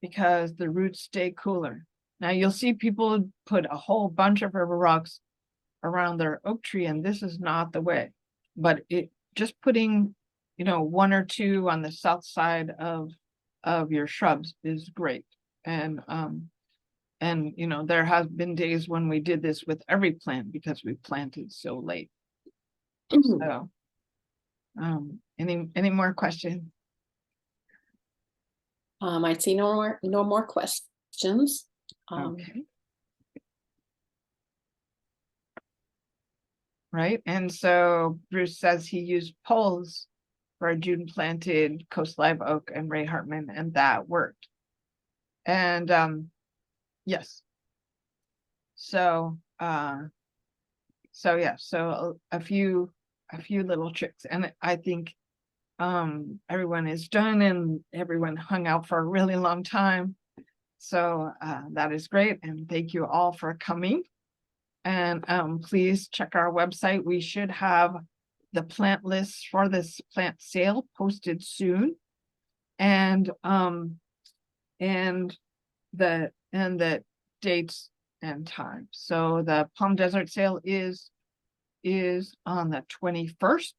because the roots stay cooler. Now you'll see people put a whole bunch of river rocks around their oak tree, and this is not the way. But it just putting, one or two on the south side of your shrubs is great. And there have been days when we did this with every plant because we planted so late. So any more questions? I see no more questions. Okay. Right, and so Bruce says he used poles for a June planted coast live oak and Ray Hartman, and that worked. And yes. So yeah, so a few little tricks, and I think everyone is done and everyone hung out for a really long time. So that is great, and thank you all for coming. And please check our website. We should have the plant lists for this plant sale posted soon. And the dates and time. So the Palm Desert sale is on the 21st.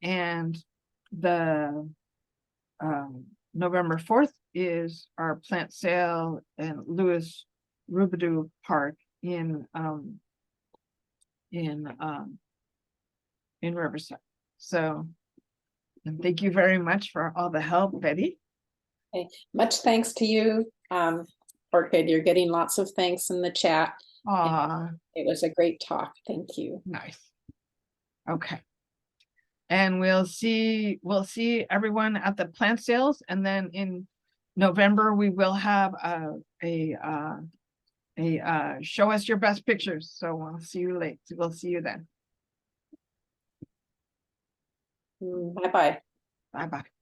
And the November 4th is our plant sale in Rubidoux Park in Riverside. So, and thank you very much for all the help, Betty. Okay. Much thanks to you, Orchid. You're getting lots of thanks in the chat. It was a great talk. Thank you. Nice. Okay. And we'll see everyone at the plant sales, and then in November we will have a show us your best pictures. So we'll see you late. We'll see you then. Bye-bye. Bye-bye.